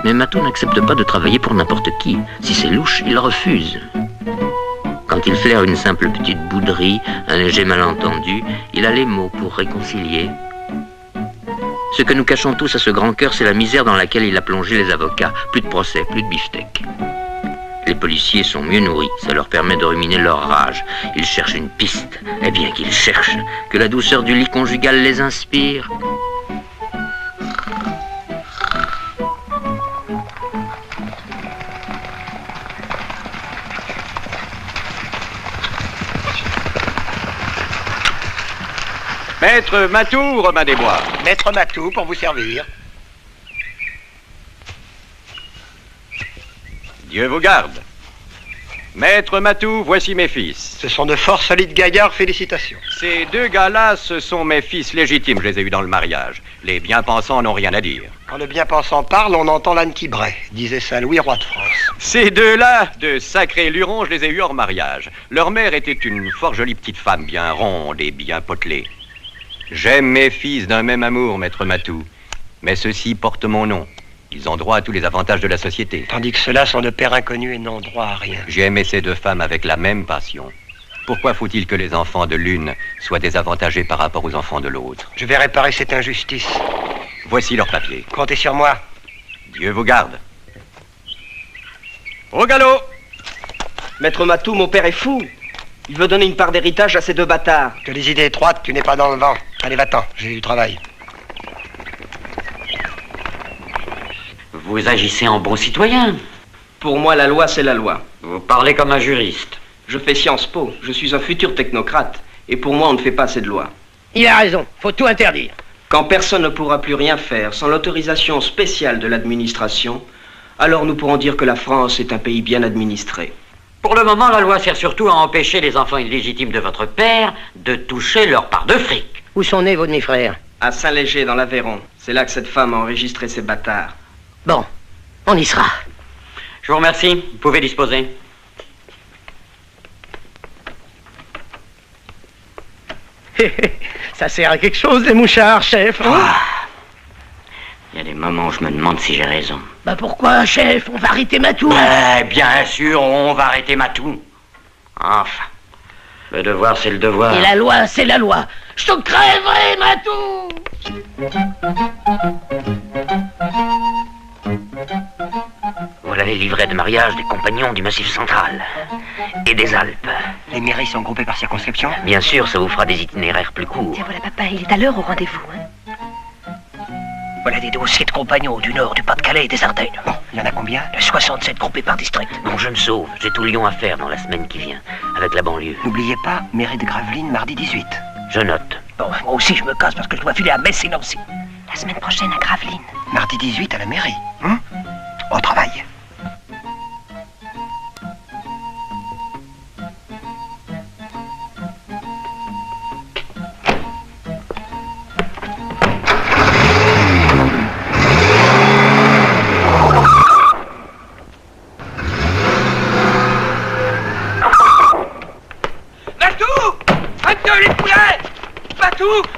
Mais Matou n'accepte pas de travailler pour n'importe qui. Si c'est louche, il refuse. Quand il flaire une simple petite bouderie, un léger malentendu, il a les mots pour réconcilier. Ce que nous cachons tous à ce grand cœur, c'est la misère dans laquelle il a plongé les avocats. Plus de procès, plus de beefsteak. Les policiers sont mieux nourris, ça leur permet de ruminer leur rage. Ils cherchent une piste, eh bien qu'ils cherchent, que la douceur du lit conjugal les inspire. Maître Matou, Robin des Bois. Maître Matou, pour vous servir. Dieu vous garde. Maître Matou, voici mes fils. Ce sont de fort solides gaillards, félicitations. Ces deux gars-là, ce sont mes fils légitimes, je les ai eus dans le mariage. Les bien-pensants n'ont rien à dire. Quand le bien-pensant parle, on entend l'âne qui braie, disait Saint-Louis, roi de France. Ces deux-là, de sacrés lurons, je les ai eus hors mariage. Leur mère était une fort jolie petite femme, bien ronde et bien potelée. J'aime mes fils d'un même amour, maître Matou. Mais ceux-ci portent mon nom. Ils ont droit à tous les avantages de la société. Tandis que ceux-là sont de pères inconnus et n'ont droit à rien. J'ai aimé ces deux femmes avec la même passion. Pourquoi faut-il que les enfants de l'une soient désavantagés par rapport aux enfants de l'autre? Je vais réparer cette injustice. Voici leurs papiers. Comptez sur moi. Dieu vous garde. Au galop! Maître Matou, mon père est fou. Il veut donner une part d'héritage à ces deux bâtards. Tu as les idées étroites, tu n'es pas dans le vent. Allez, va-t'en, j'ai du travail. Vous agissez en bon citoyen. Pour moi, la loi, c'est la loi. Vous parlez comme un juriste. Je fais Sciences Po, je suis un futur technocrate. Et pour moi, on ne fait pas assez de lois. Il a raison, faut tout interdire. Quand personne ne pourra plus rien faire sans l'autorisation spéciale de l'administration, alors nous pourrons dire que la France est un pays bien administré. Pour le moment, la loi sert surtout à empêcher les enfants illégitimes de votre père de toucher leur part de fric. Où sont nés vos demi-frères? À Saint-Léger, dans l'Aveyron. C'est là que cette femme a enregistré ces bâtards. Bon, on y sera. Je vous remercie, vous pouvez disposer. Ça sert à quelque chose, les mouchards, chef, hein? Il y a des moments où je me demande si j'ai raison. Bah pourquoi, chef? On va arrêter Matou? Bien sûr, on va arrêter Matou. Enfin, le devoir, c'est le devoir. Et la loi, c'est la loi. Je te crèverai, Matou! Voilà les livrets de mariage des compagnons du Massif central et des Alpes. Les mairies sont groupées par circonscription? Bien sûr, ça vous fera des itinéraires plus courts. Tiens, voilà, papa, il est à l'heure au rendez-vous. Hein. Voilà des dossiers de compagnons du Nord, du Pas-de-Calais et des Ardennes. Bon, il y en a combien? 67 groupés par district. Non, je me sauve. J'ai tout Lyon à faire dans la semaine qui vient, avec la banlieue. N'oubliez pas, mairie de Gravelines, mardi 18. Je note. Bon, moi aussi je me casse parce que je dois filer à Metz et Nancy. La semaine prochaine à Gravelines. Mardi 18 à la mairie. Au travail.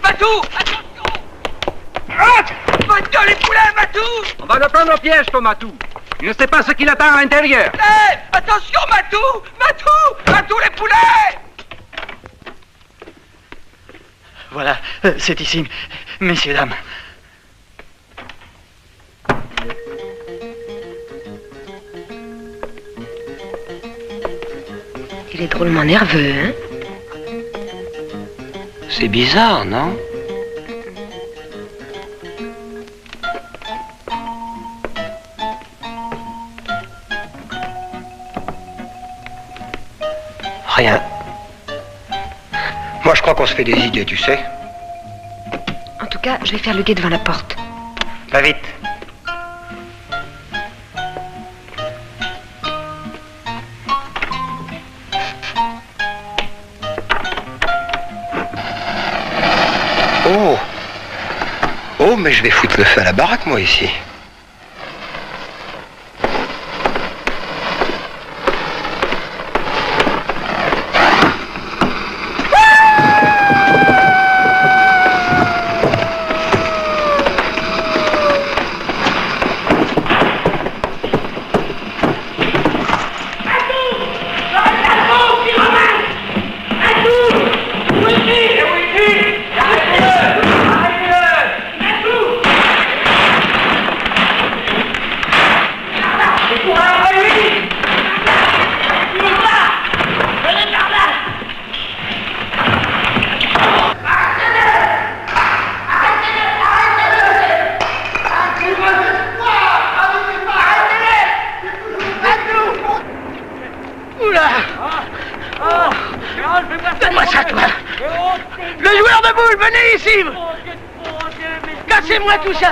Matou! Attention! Votre les poulets, Matou! On va le prendre au piège, ton Matou. Il ne sait pas ce qu'il attend à l'intérieur. Hé! Attention, Matou! Matou, les poulets! Voilà, c'est ici, messieurs, dames. Il est drôlement nerveux, hein? C'est bizarre, non? Rien. Moi, je crois qu'on se fait des idées, tu sais. En tout cas, je vais faire le guet devant la porte. Va vite. Oh, mais je vais foutre le feu à la baraque, moi, ici. Donne-moi ça, toi. Le joueur de boules, venez ici. Cassez-moi tout ça.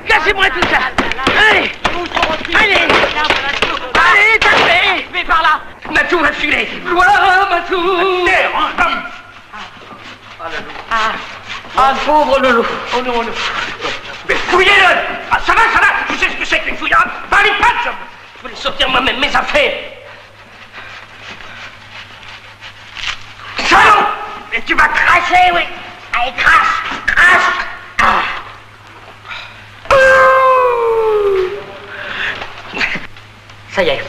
Cassez-moi tout ça. Allez. Allez. Allez, tapez. Mais par là. Matou va filer. Voilà, Matou. Ah, pauvre Loulou. Oh non, non. Mais fouillez-le. Ah, ça va. Tu sais ce que c'est qu'une fouillade. Pas les pattes. Je voulais sortir moi-même mes affaires. Salaud. Et tu vas cracher, oui. Allez, crache. Ah. Ça y est.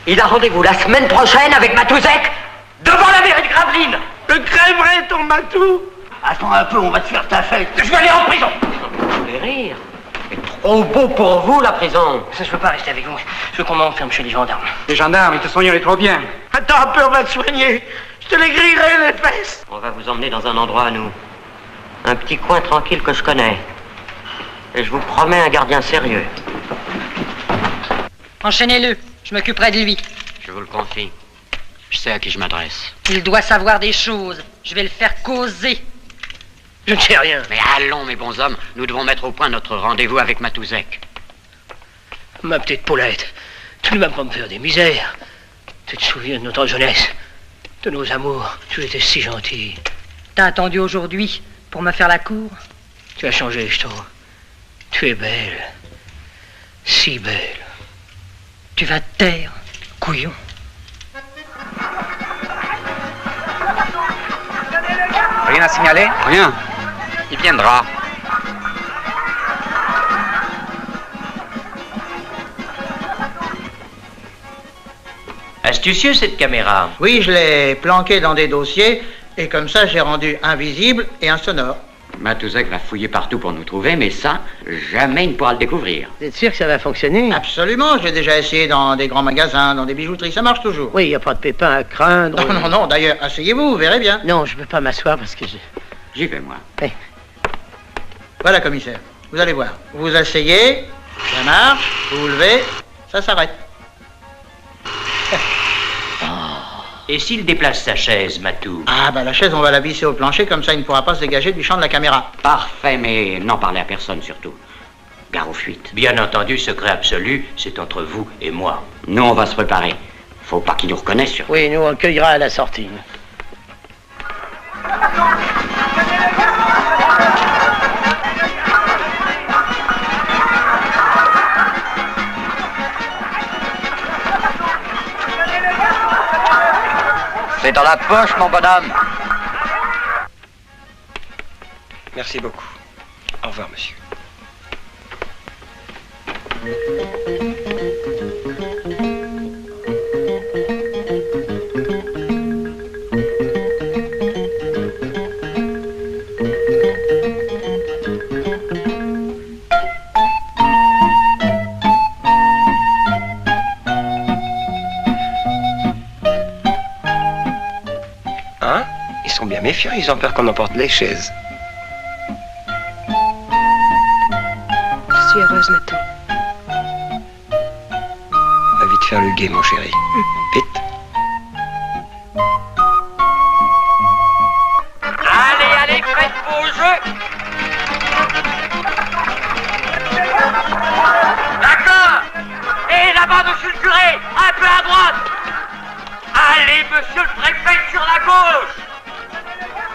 Il a rendez-vous la semaine prochaine avec Matouzek devant la mairie de Gravelines. Je crèverai ton Matou. Attends un peu, on va te faire ta fête. Je vais aller en prison. Vous voulez rire? C'est trop beau pour vous, la prison. Ça, je veux pas rester avec vous. Je veux qu'on m'enferme chez les gendarmes. Les gendarmes, ils te soigneraient trop bien. Attends un peu, on va te soigner. Je te les grillerai les fesses. On va vous emmener dans un endroit à nous. Un petit coin tranquille que je connais. Et je vous promets un gardien sérieux. Enchaînez-le, je m'occuperai de lui. Je vous le confie. Je sais à qui je m'adresse. Il doit savoir des choses. Je vais le faire causer. Je ne sais rien. Mais allons, mes bons hommes, nous devons mettre au point notre rendez-vous avec Matouzek. Ma petite Paulette, tu ne vas pas me faire des misères. Tu te souviens de notre jeunesse, de nos amours. Tu étais si gentille. T'as attendu aujourd'hui pour me faire la cour? Tu as changé, je trouve. Tu es belle. Si belle. Tu vas te taire, couillon. Rien à signaler? Rien. Il viendra. Astucieux, cette caméra. Oui, je l'ai planquée dans des dossiers, et comme ça, j'ai rendu invisible et insonore. Matouzek va fouiller partout pour nous trouver, mais ça, jamais il ne pourra le découvrir. Vous êtes sûr que ça va fonctionner? Absolument, j'ai déjà essayé dans des grands magasins, dans des bijouteries, ça marche toujours. Oui, il n'y a pas de pépin à craindre. Non, d'ailleurs, asseyez-vous, vous verrez bien. Non, je ne peux pas m'asseoir parce que J'y vais, moi. Hey. Voilà, commissaire. Vous allez voir. Vous vous asseyez, ça marche, vous vous levez, ça s'arrête. Et s'il déplace sa chaise, Matou? Ah, bah la chaise, on va la visser au plancher, comme ça il ne pourra pas se dégager du champ de la caméra. Parfait, mais n'en parlez à personne surtout. Gare aux fuites. Bien entendu, secret absolu, c'est entre vous et moi. Nous, on va se préparer. Faut pas qu'ils nous reconnaissent surtout. Oui, nous on le cueillera à la sortie. C'est dans la poche, mon bonhomme. Merci beaucoup. Au revoir, monsieur. Hein? Ils sont bien méfiants, ils ont peur qu'on emporte les chaises. Je suis heureuse, Matou. Va vite faire le guet, mon chéri. Vite. Allez, allez, faites vos jeux. D'accord. Et là-bas, monsieur le curé, un peu à droite. Allez, monsieur le préfet, sur la gauche.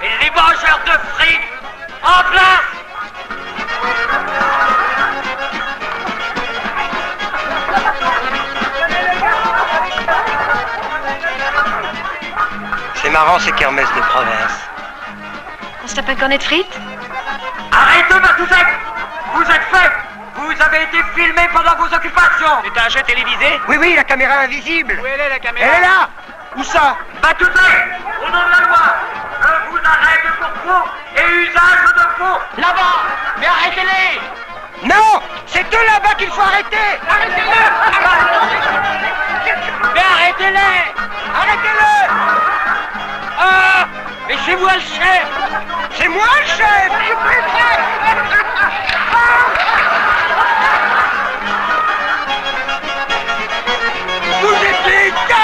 Et les mangeurs de frites, en place. C'est marrant, ces kermesses de province. On se tape un cornet de frites? Arrêtez, Matouzek. Vous êtes fait. Vous avez été filmé pendant vos occupations. C'est un jeu télévisé? Oui, oui, la caméra invisible. Où elle est, la caméra? Elle est là. Où ça? Matouzek, au nom de la loi, je vous arrête pour faux et usage de faux. Là-bas. Mais arrêtez-les. Non, c'est eux là-bas qu'il faut arrêter. Arrêtez-le. Mais arrêtez-les. Arrêtez-le. Ah. Mais c'est moi le chef. C'est moi le chef. Je préfère. Vous êtes des gars.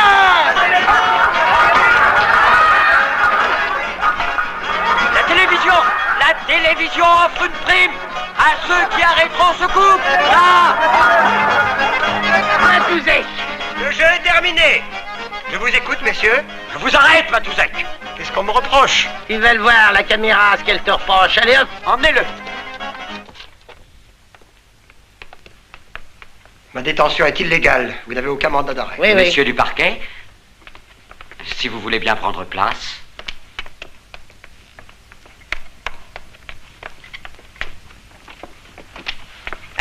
La télévision offre une prime à ceux qui arrêteront ce coup. Là. Matouzek. Le jeu est terminé. Je vous écoute, messieurs. Je vous arrête, Matouzek. Qu'est-ce qu'on me reproche? Ils veulent voir la caméra, ce qu'elle te reproche. Allez hop, emmenez-le. Ma détention est illégale. Vous n'avez aucun mandat d'arrêt. Oui, Monsieur du parquet, si vous voulez bien prendre place.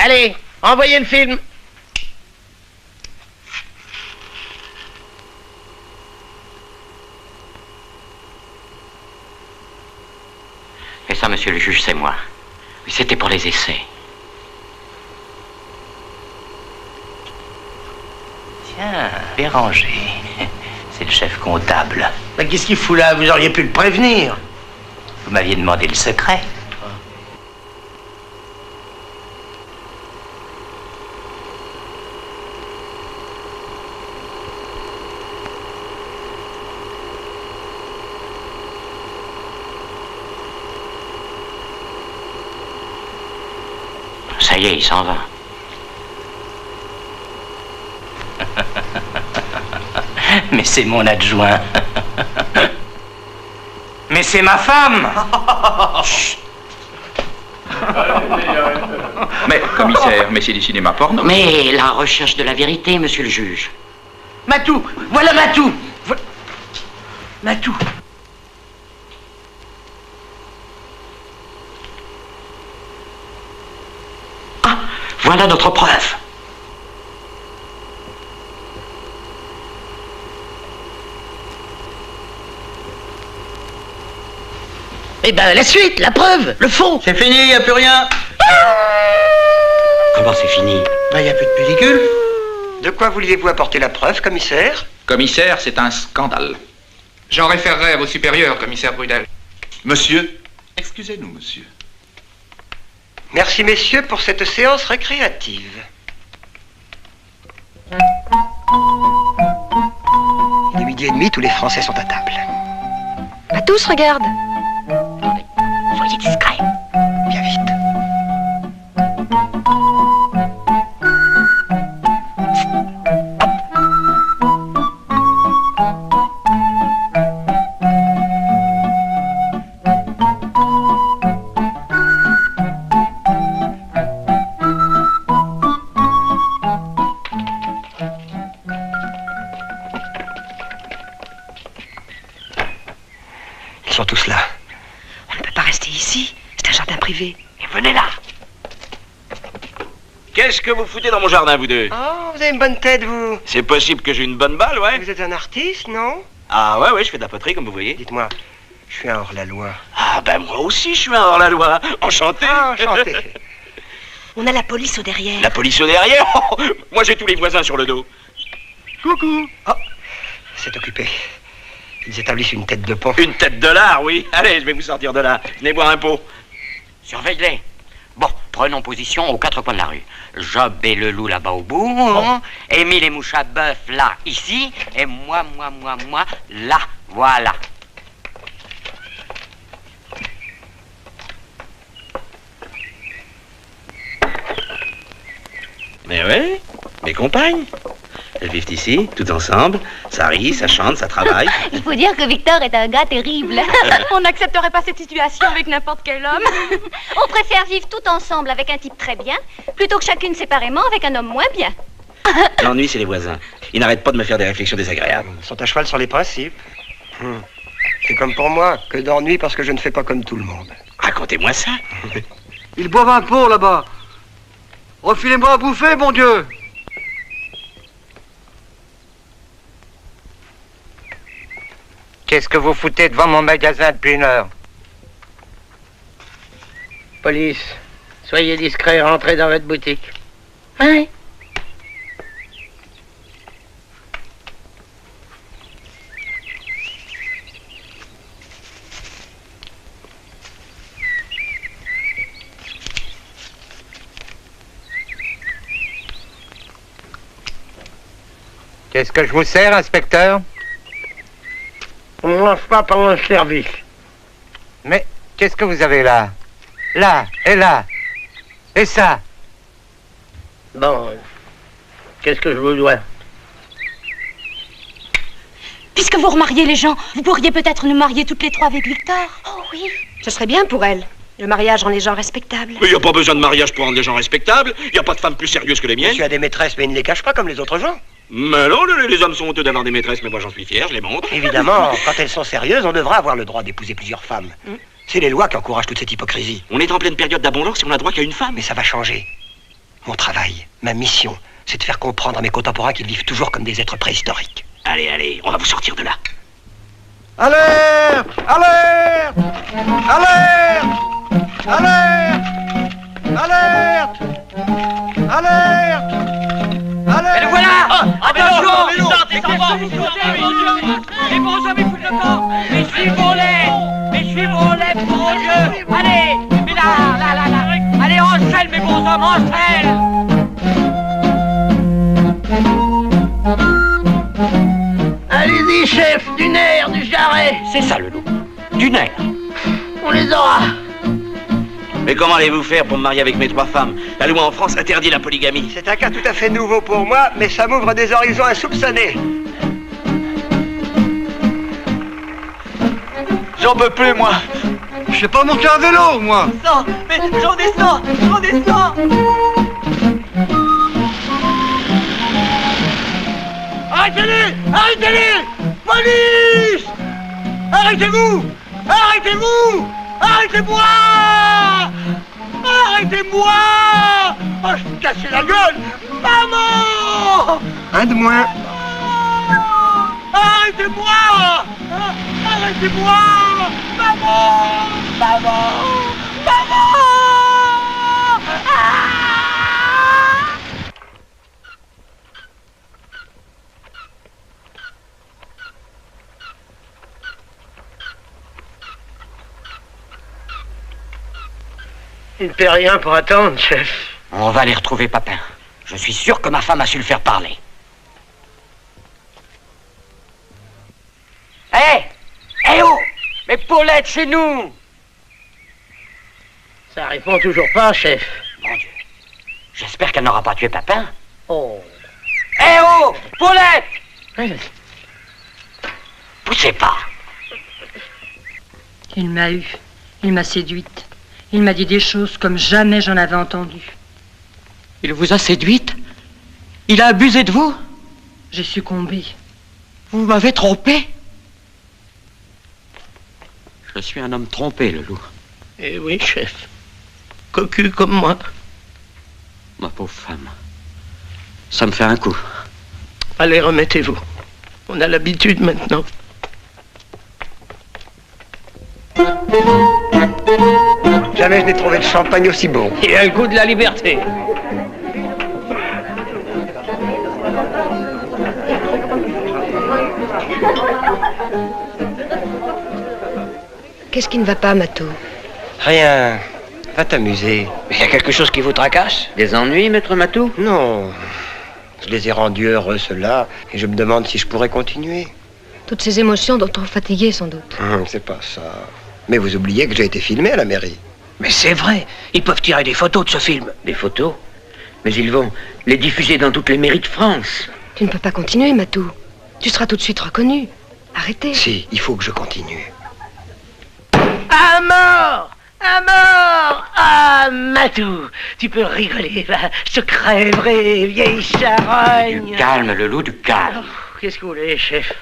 Allez, envoyez le film. Et ça, monsieur le juge, c'est moi. C'était pour les essais. Tiens, Béranger. C'est le chef comptable. Mais qu'est-ce qu'il fout là? Vous auriez pu le prévenir. Vous m'aviez demandé le secret. Ça y est, il s'en va. Mais c'est mon adjoint. Mais c'est ma femme. Mais, commissaire, mais c'est du cinéma porno. Mais la recherche de la vérité, monsieur le juge. Matou, voilà Matou. Matou. Ah, voilà notre preuve. Eh ben, la suite, la preuve, le fond. C'est fini, il n'y a plus rien. Comment c'est fini? Ben, il n'y a plus de pellicule. De quoi vouliez-vous apporter la preuve, commissaire? Commissaire, c'est un scandale. J'en référerai à vos supérieurs, commissaire Brudel. Monsieur? Excusez-nous, monsieur. Merci, messieurs, pour cette séance récréative. Il est 12h30, tous les Français sont à table. Pas tous, regarde. Soyez discret. Viens vite. Ils sont tous là. On ne peut pas rester ici. C'est un jardin privé. Et venez là. Qu'est-ce que vous foutez dans mon jardin, vous deux? Oh, vous avez une bonne tête, vous. C'est possible que j'ai une bonne balle, ouais. Vous êtes un artiste, non? Ah ouais, je fais de la poterie, comme vous voyez. Dites-moi, je suis un hors-la-loi. Ah ben moi aussi, je suis un hors-la-loi. Enchanté. Ah, enchanté. On a la police au derrière. La police au derrière? Moi, j'ai tous les voisins sur le dos. Coucou. Oh, c'est occupé. Ils établissent une tête de pont. Une tête de lard, oui. Allez, je vais vous sortir de là. Venez boire un pot. Surveille-les. Bon, prenons position aux quatre coins de la rue. Job et le loup là-bas au bout. Hein. Émile et Mouche à Bœuf là, ici. Et moi, là. Voilà. Mais ouais, mes compagnes. Elles vivent ici, toutes ensemble. Ça rit, ça chante, ça travaille. Il faut dire que Victor est un gars terrible. On n'accepterait pas cette situation avec n'importe quel homme. On préfère vivre tout ensemble avec un type très bien, plutôt que chacune séparément avec un homme moins bien. L'ennui, c'est les voisins. Ils n'arrêtent pas de me faire des réflexions désagréables. Ils sont à cheval sur les principes. C'est comme pour moi, que d'ennui parce que je ne fais pas comme tout le monde. Racontez-moi ça. Ils boivent un pot là-bas. Refilez-moi à bouffer, mon Dieu. Qu'est-ce que vous foutez devant mon magasin depuis une heure? Police, soyez discret, rentrez dans votre boutique. Oui. Qu'est-ce que je vous sers, inspecteur? On ne mange pas pendant le service. Mais qu'est-ce que vous avez là? Là et là. Et ça? Bon, qu'est-ce que je vous dois? Puisque vous remariez les gens, vous pourriez peut-être nous marier toutes les trois avec Victor. Oh oui. Ce serait bien pour elle. Le mariage rend les gens respectables. Mais il n'y a pas besoin de mariage pour rendre les gens respectables. Il n'y a pas de femme plus sérieuse que les miennes. Monsieur a des maîtresses, mais il ne les cache pas comme les autres gens. Mais non, les hommes sont honteux d'avoir des maîtresses, mais moi j'en suis fier, je les montre. Évidemment, quand elles sont sérieuses, on devra avoir le droit d'épouser plusieurs femmes. C'est les lois qui encouragent toute cette hypocrisie. On est en pleine période d'abondance si on n'a droit qu'à une femme. Mais ça va changer. Mon travail, ma mission, c'est de faire comprendre à mes contemporains qu'ils vivent toujours comme des êtres préhistoriques. Allez, on va vous sortir de là. Alerte! Alerte! Alerte! Alerte! Alerte! Alerte! Alerte! Et le voilà! Attention! Les bons hommes, ils foutent le camp! Mais suivons-les, mon Dieu! Allez! Mais là! Allez, enchaîne, mes bons hommes, enchaîne! Allez-y, chef, du nerf, du jarret! C'est ça le loup. Du nerf. On les aura! Mais comment allez-vous faire pour me marier avec mes trois femmes? La loi en France interdit la polygamie. C'est un cas tout à fait nouveau pour moi, mais ça m'ouvre des horizons insoupçonnés. J'en peux plus, moi. Je sais pas monter à vélo, moi. Non, mais j'en descends! Arrêtez-les! Arrêtez-les! Police! Arrêtez-vous! Arrêtez-vous! Arrêtez-moi! Arrêtez-moi! Oh, je vais casser la gueule! Maman! Un de moins. Arrêtez-moi! Arrêtez-moi! Maman! Il ne paie rien pour attendre, chef. On va aller retrouver Papin. Je suis sûr que ma femme a su le faire parler. Hé! Hé oh! Mais Paulette, chez nous! Ça répond toujours pas, chef. Mon Dieu. J'espère qu'elle n'aura pas tué Papin. Oh. Hé oh! Paulette! Poussez pas. Il m'a eu. Il m'a séduite. Il m'a dit des choses comme jamais j'en avais entendu. Il vous a séduite? Il a abusé de vous? J'ai succombé. Vous m'avez trompé? Je suis un homme trompé, le loup. Eh oui, chef. Cocu comme moi. Ma pauvre femme. Ça me fait un coup. Allez, remettez-vous. On a l'habitude maintenant. Jamais je n'ai trouvé de champagne aussi bon. Il a le goût de la liberté. Qu'est-ce qui ne va pas, Matou? Rien. Va t'amuser. Il y a quelque chose qui vous tracasse? Des ennuis, maître Matou? Non. Je les ai rendus heureux, ceux-là, et je me demande si je pourrais continuer. Toutes ces émotions dont on fatigué, sans doute. C'est pas ça. Mais vous oubliez que j'ai été filmé à la mairie. Mais c'est vrai. Ils peuvent tirer des photos de ce film. Des photos? Mais ils vont les diffuser dans toutes les mairies de France. Tu ne peux pas continuer, Matou. Tu seras tout de suite reconnu. Arrêtez. Si, il faut que je continue. À mort! À mort! Ah, Matou, tu peux rigoler, va. Je te crèverai, vieille charogne. Du calme, le loup, du calme. Qu'est-ce que vous voulez, chef?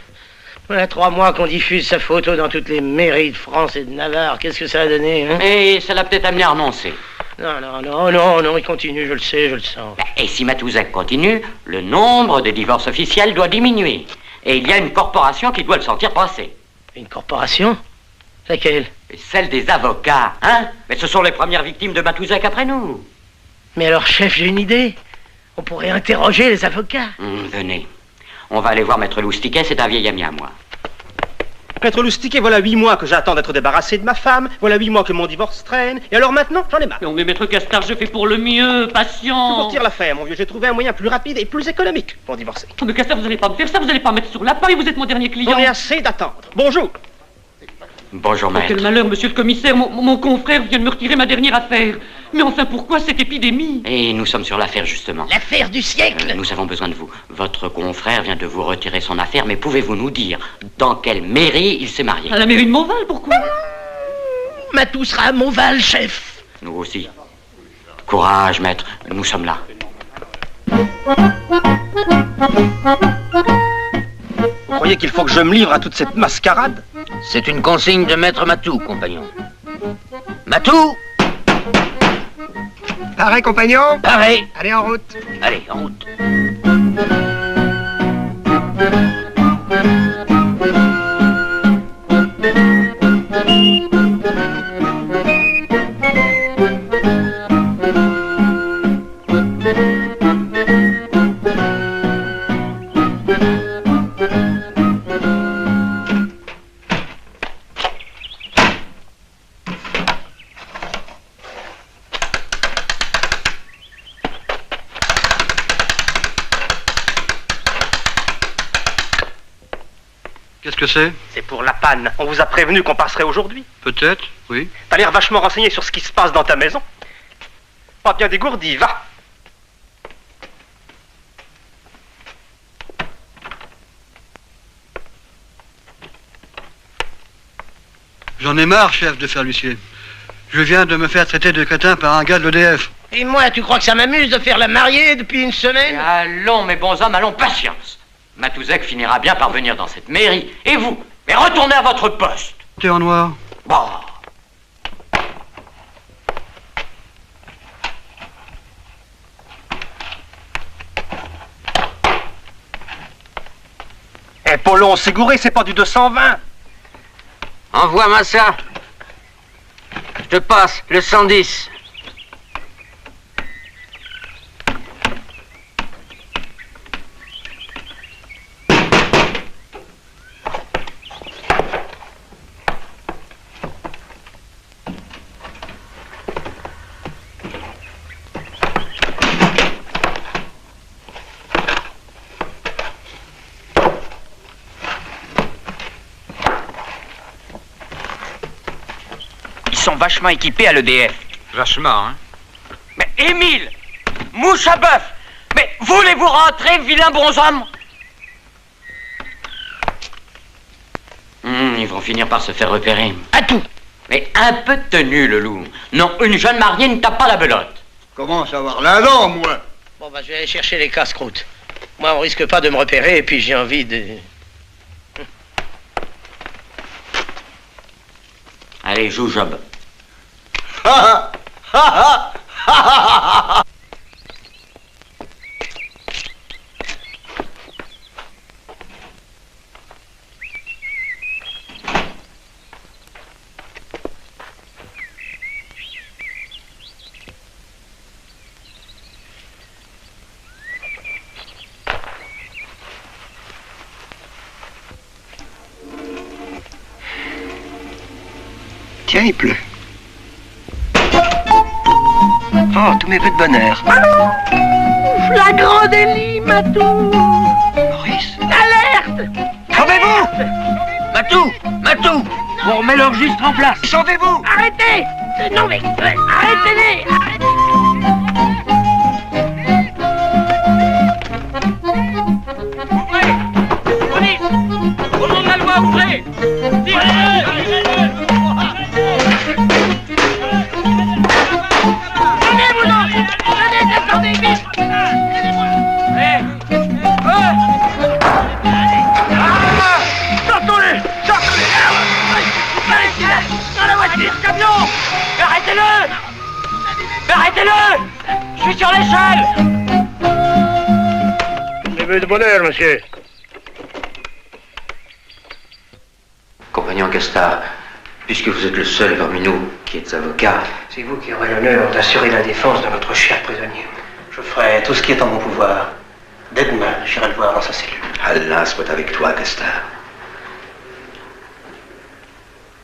Voilà 3 mois qu'on diffuse sa photo dans toutes les mairies de France et de Navarre. Qu'est-ce que ça a donné, hein? Et ça l'a peut-être amené à renoncer. Non, il continue, je le sais, je le sens. Et si Matouzek continue, le nombre de divorces officiels doit diminuer. Et il y a une corporation qui doit le sentir passer. Une corporation? Laquelle? Celle des avocats, hein? Mais ce sont les premières victimes de Matouzek après nous. Mais alors, chef, j'ai une idée. On pourrait interroger les avocats. Venez. On va aller voir Maître Loustiquet, c'est un vieil ami à moi. Maître Loustiquet, voilà 8 mois que j'attends d'être débarrassé de ma femme, voilà 8 mois que mon divorce traîne, et alors maintenant, j'en ai marre. Non mais Maître Castard, je fais pour le mieux, patient. Pour tirer l'affaire, mon vieux, j'ai trouvé un moyen plus rapide et plus économique pour divorcer. Oh, mais Castard, vous allez pas me faire ça, vous allez pas me mettre sur la paille, vous êtes mon dernier client. J'en ai assez d'attendre. Bonjour. Bonjour, maître. Quel malheur, monsieur le commissaire, mon confrère vient de me retirer ma dernière affaire. Mais enfin, pourquoi cette épidémie? Et nous sommes sur l'affaire, justement. L'affaire du siècle? Nous avons besoin de vous. Votre confrère vient de vous retirer son affaire, mais pouvez-vous nous dire dans quelle mairie il s'est marié? À la mairie de Montval, pourquoi? Matou sera à Montval, chef. Nous aussi. Courage, maître, nous sommes là. Vous croyez qu'il faut que je me livre à toute cette mascarade? C'est une consigne de maître Matou, compagnon. Matou! Pareil, compagnon? Pareil. Allez, en route. Allez, en route. Qu'est-ce que c'est? C'est pour la panne. On vous a prévenu qu'on passerait aujourd'hui. Peut-être, oui. T'as l'air vachement renseigné sur ce qui se passe dans ta maison. Pas bien dégourdi, va. J'en ai marre, chef, de faire l'huissier. Je viens de me faire traiter de crétin par un gars de l'EDF. Et moi, tu crois que ça m'amuse de faire la mariée depuis une semaine? Allons, mes bons hommes, allons, patience. Matouzek finira bien par venir dans cette mairie. Et vous, mais retournez à votre poste. T'es en noir. Bon. Eh, Paulon, c'est gouré, c'est pas du 220. Envoie-moi ça. Je te passe le 110. sont vachement équipés à l'EDF. Vachement, hein? Mais Émile, mouche à bœuf, mais voulez-vous rentrer, vilain bonhomme? Ils vont finir par se faire repérer. À tout. Mais un peu de tenue, le loup. Non, une jeune mariée ne tape pas la belote. Comment savoir là-dedans, moi? Bon, bah, je vais aller chercher les casse-croûtes. Moi, on risque pas de me repérer, et puis j'ai envie de... Allez, joue, Job. Tiens, il pleut. Oh, tous mes vœux de bonheur. Flagrant délit, Matou. Maurice. Alerte. Sauvez-vous! Matou! On remet l'enregistre en place. Sauvez-vous! Arrêtez. Non mais, arrêtez-les. Ouvrez! Police! Au nom de la loi, ouvrez! Descendez vite! Sortons-les! Dans la voiture, camion! Arrêtez-le! Arrêtez-le! Je suis sur l'échelle! Mes vœux de bonheur, monsieur. Compagnon Castard, puisque vous êtes le seul parmi nous qui êtes avocat... C'est vous qui aurez l'honneur d'assurer la défense de notre cher prisonnier. Je ferai tout ce qui est en mon pouvoir. Dès demain, j'irai le voir dans sa cellule. Allah soit avec toi, Castard.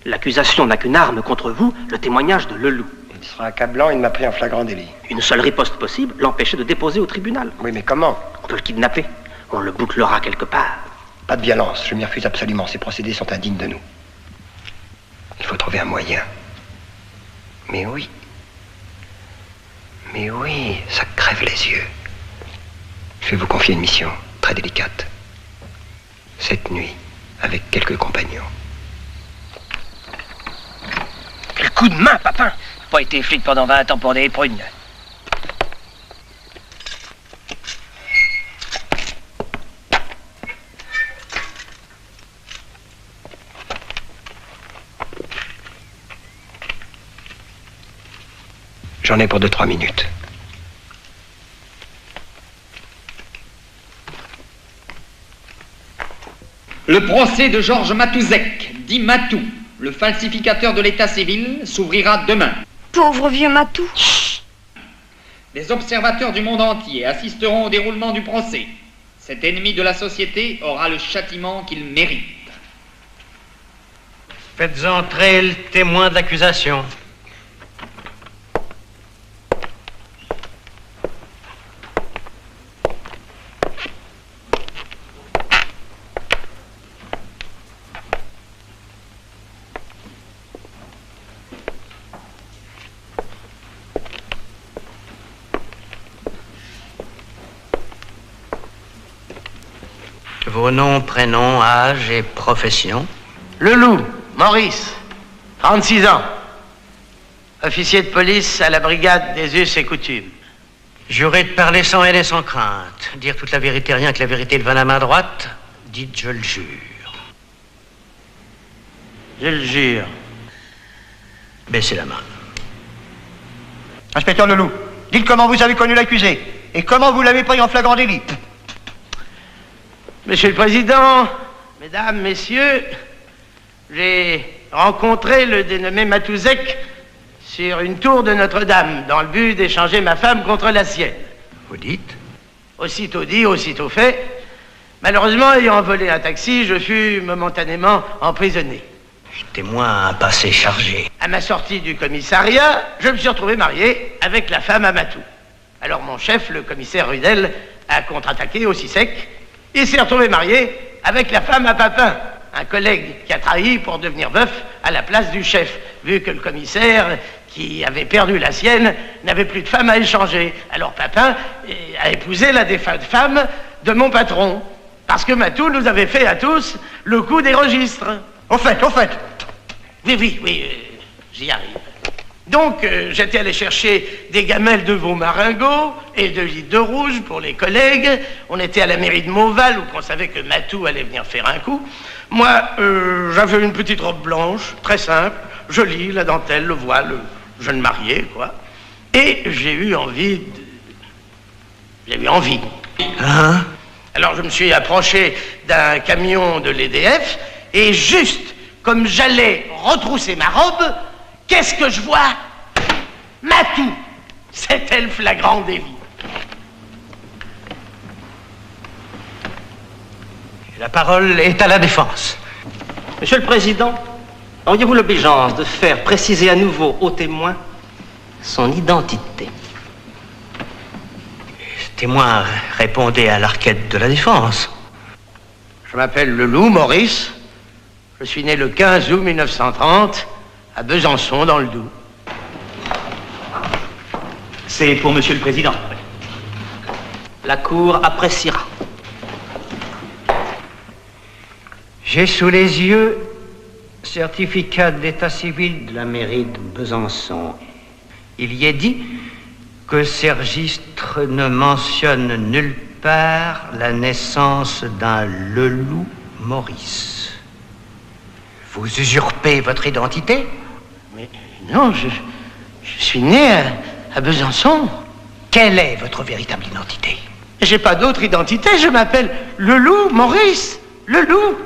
L'accusation n'a qu'une arme contre vous, le témoignage de Leloup. Il sera accablant, il m'a pris en flagrant délit. Une seule riposte possible, l'empêcher de déposer au tribunal. Oui, mais comment? On peut le kidnapper. On le bouclera quelque part. Pas de violence, je m'y refuse absolument. Ces procédés sont indignes de nous. Il faut trouver un moyen. Mais oui, ça crève les yeux. Je vais vous confier une mission très délicate. Cette nuit, avec quelques compagnons. Quel coup de main, Papin! Pas été flic pendant 20 ans pour des prunes. J'en ai pour 2-3 minutes. Le procès de Georges Matouzek, dit Matou, le falsificateur de l'état civil, s'ouvrira demain. Pauvre vieux Matou. Les observateurs du monde entier assisteront au déroulement du procès. Cet ennemi de la société aura le châtiment qu'il mérite. Faites entrer le témoin de l'accusation. Vos noms, prénoms, âge et profession? Leloup, Maurice, 36 ans. Officier de police à la brigade des us et coutumes. Juré de parler sans haine et sans crainte. Dire toute la vérité, rien que la vérité devant la main droite. Dites, je le jure. Je le jure. Baissez la main. Inspecteur Leloup, dites comment vous avez connu l'accusé et comment vous l'avez pris en flagrant délit. Monsieur le Président, Mesdames, Messieurs, j'ai rencontré le dénommé Matouzek sur une tour de Notre-Dame, dans le but d'échanger ma femme contre la sienne. Vous dites? Aussitôt dit, aussitôt fait. Malheureusement, ayant volé un taxi, je fus momentanément emprisonné. Témoin un passé chargé. À ma sortie du commissariat, je me suis retrouvé marié avec la femme à Matou. Alors mon chef, le commissaire Rudel, a contre-attaqué aussi sec. Il s'est retrouvé marié avec la femme à Papin, un collègue qui a trahi pour devenir veuf à la place du chef. vu que le commissaire, qui avait perdu la sienne, n'avait plus de femme à échanger. Alors Papin a épousé la défunte femme de mon patron. Parce que Matou nous avait fait à tous le coup des registres. Au fait. Oui, j'y arrive. Donc, j'étais allé chercher des gamelles de veau maringot et 2 litres de rouge pour les collègues. On était à la mairie de Mauval, où on savait que Matou allait venir faire un coup. Moi, j'avais une petite robe blanche, très simple, jolie, la dentelle, le voile, jeune marié, quoi. Et j'ai eu envie. Hein? Alors, je me suis approché d'un camion de l'EDF, et juste comme j'allais retrousser ma robe, qu'est-ce que je vois? Matou! C'était le flagrant délit. La parole est à la défense. Monsieur le Président, auriez-vous l'obligeance de faire préciser à nouveau au témoin son identité? Témoin, répondez à la requête de la défense. Je m'appelle Leloup Maurice. Je suis né le 15 août 1930 à Besançon, dans le Doubs. C'est pour Monsieur le Président. La Cour appréciera. J'ai sous les yeux certificat d'état civil de la mairie de Besançon. Il y est dit que ces registres ne mentionnent nulle part la naissance d'un Leloup Maurice. Vous usurpez votre identité? Mais non, je suis né à Besançon. Quelle est votre véritable identité? J'ai pas d'autre identité, je m'appelle Leloup Maurice. Leloup.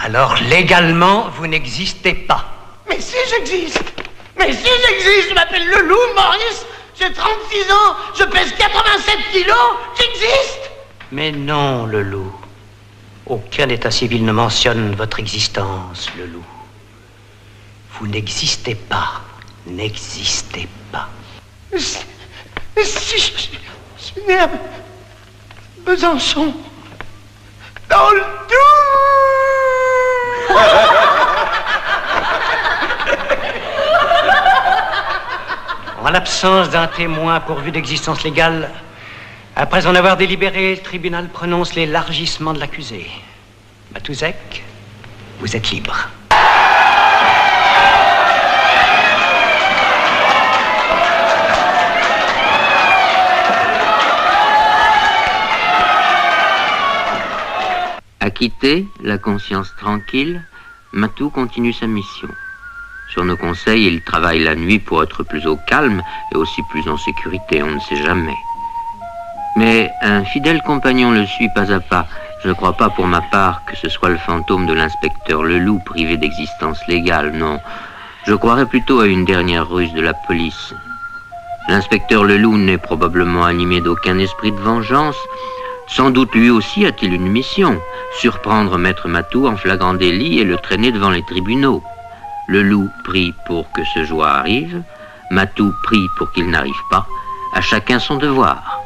Alors, légalement, vous n'existez pas. Mais si j'existe! Je m'appelle Leloup Maurice. J'ai 36 ans, je pèse 87 kilos, j'existe! Mais non, Leloup. Aucun état civil ne mentionne votre existence, Leloup. Vous n'existez pas. N'existez pas. Si je suis né à Besançon, dans le Doubs. En l'absence d'un témoin pourvu d'existence légale, après en avoir délibéré, le tribunal prononce l'élargissement de l'accusé. Matouzek, vous êtes libre. Acquitté, la conscience tranquille, Matou continue sa mission. Sur nos conseils, il travaille la nuit pour être plus au calme et aussi plus en sécurité, on ne sait jamais. Mais un fidèle compagnon le suit pas à pas. Je ne crois pas pour ma part que ce soit le fantôme de l'inspecteur Leloup privé d'existence légale, non. Je croirais plutôt à une dernière ruse de la police. L'inspecteur Leloup n'est probablement animé d'aucun esprit de vengeance. Sans doute lui aussi a-t-il une mission, surprendre Maître Matou en flagrant délit et le traîner devant les tribunaux. Leloup prie pour que ce jour arrive, Matou prie pour qu'il n'arrive pas, à chacun son devoir.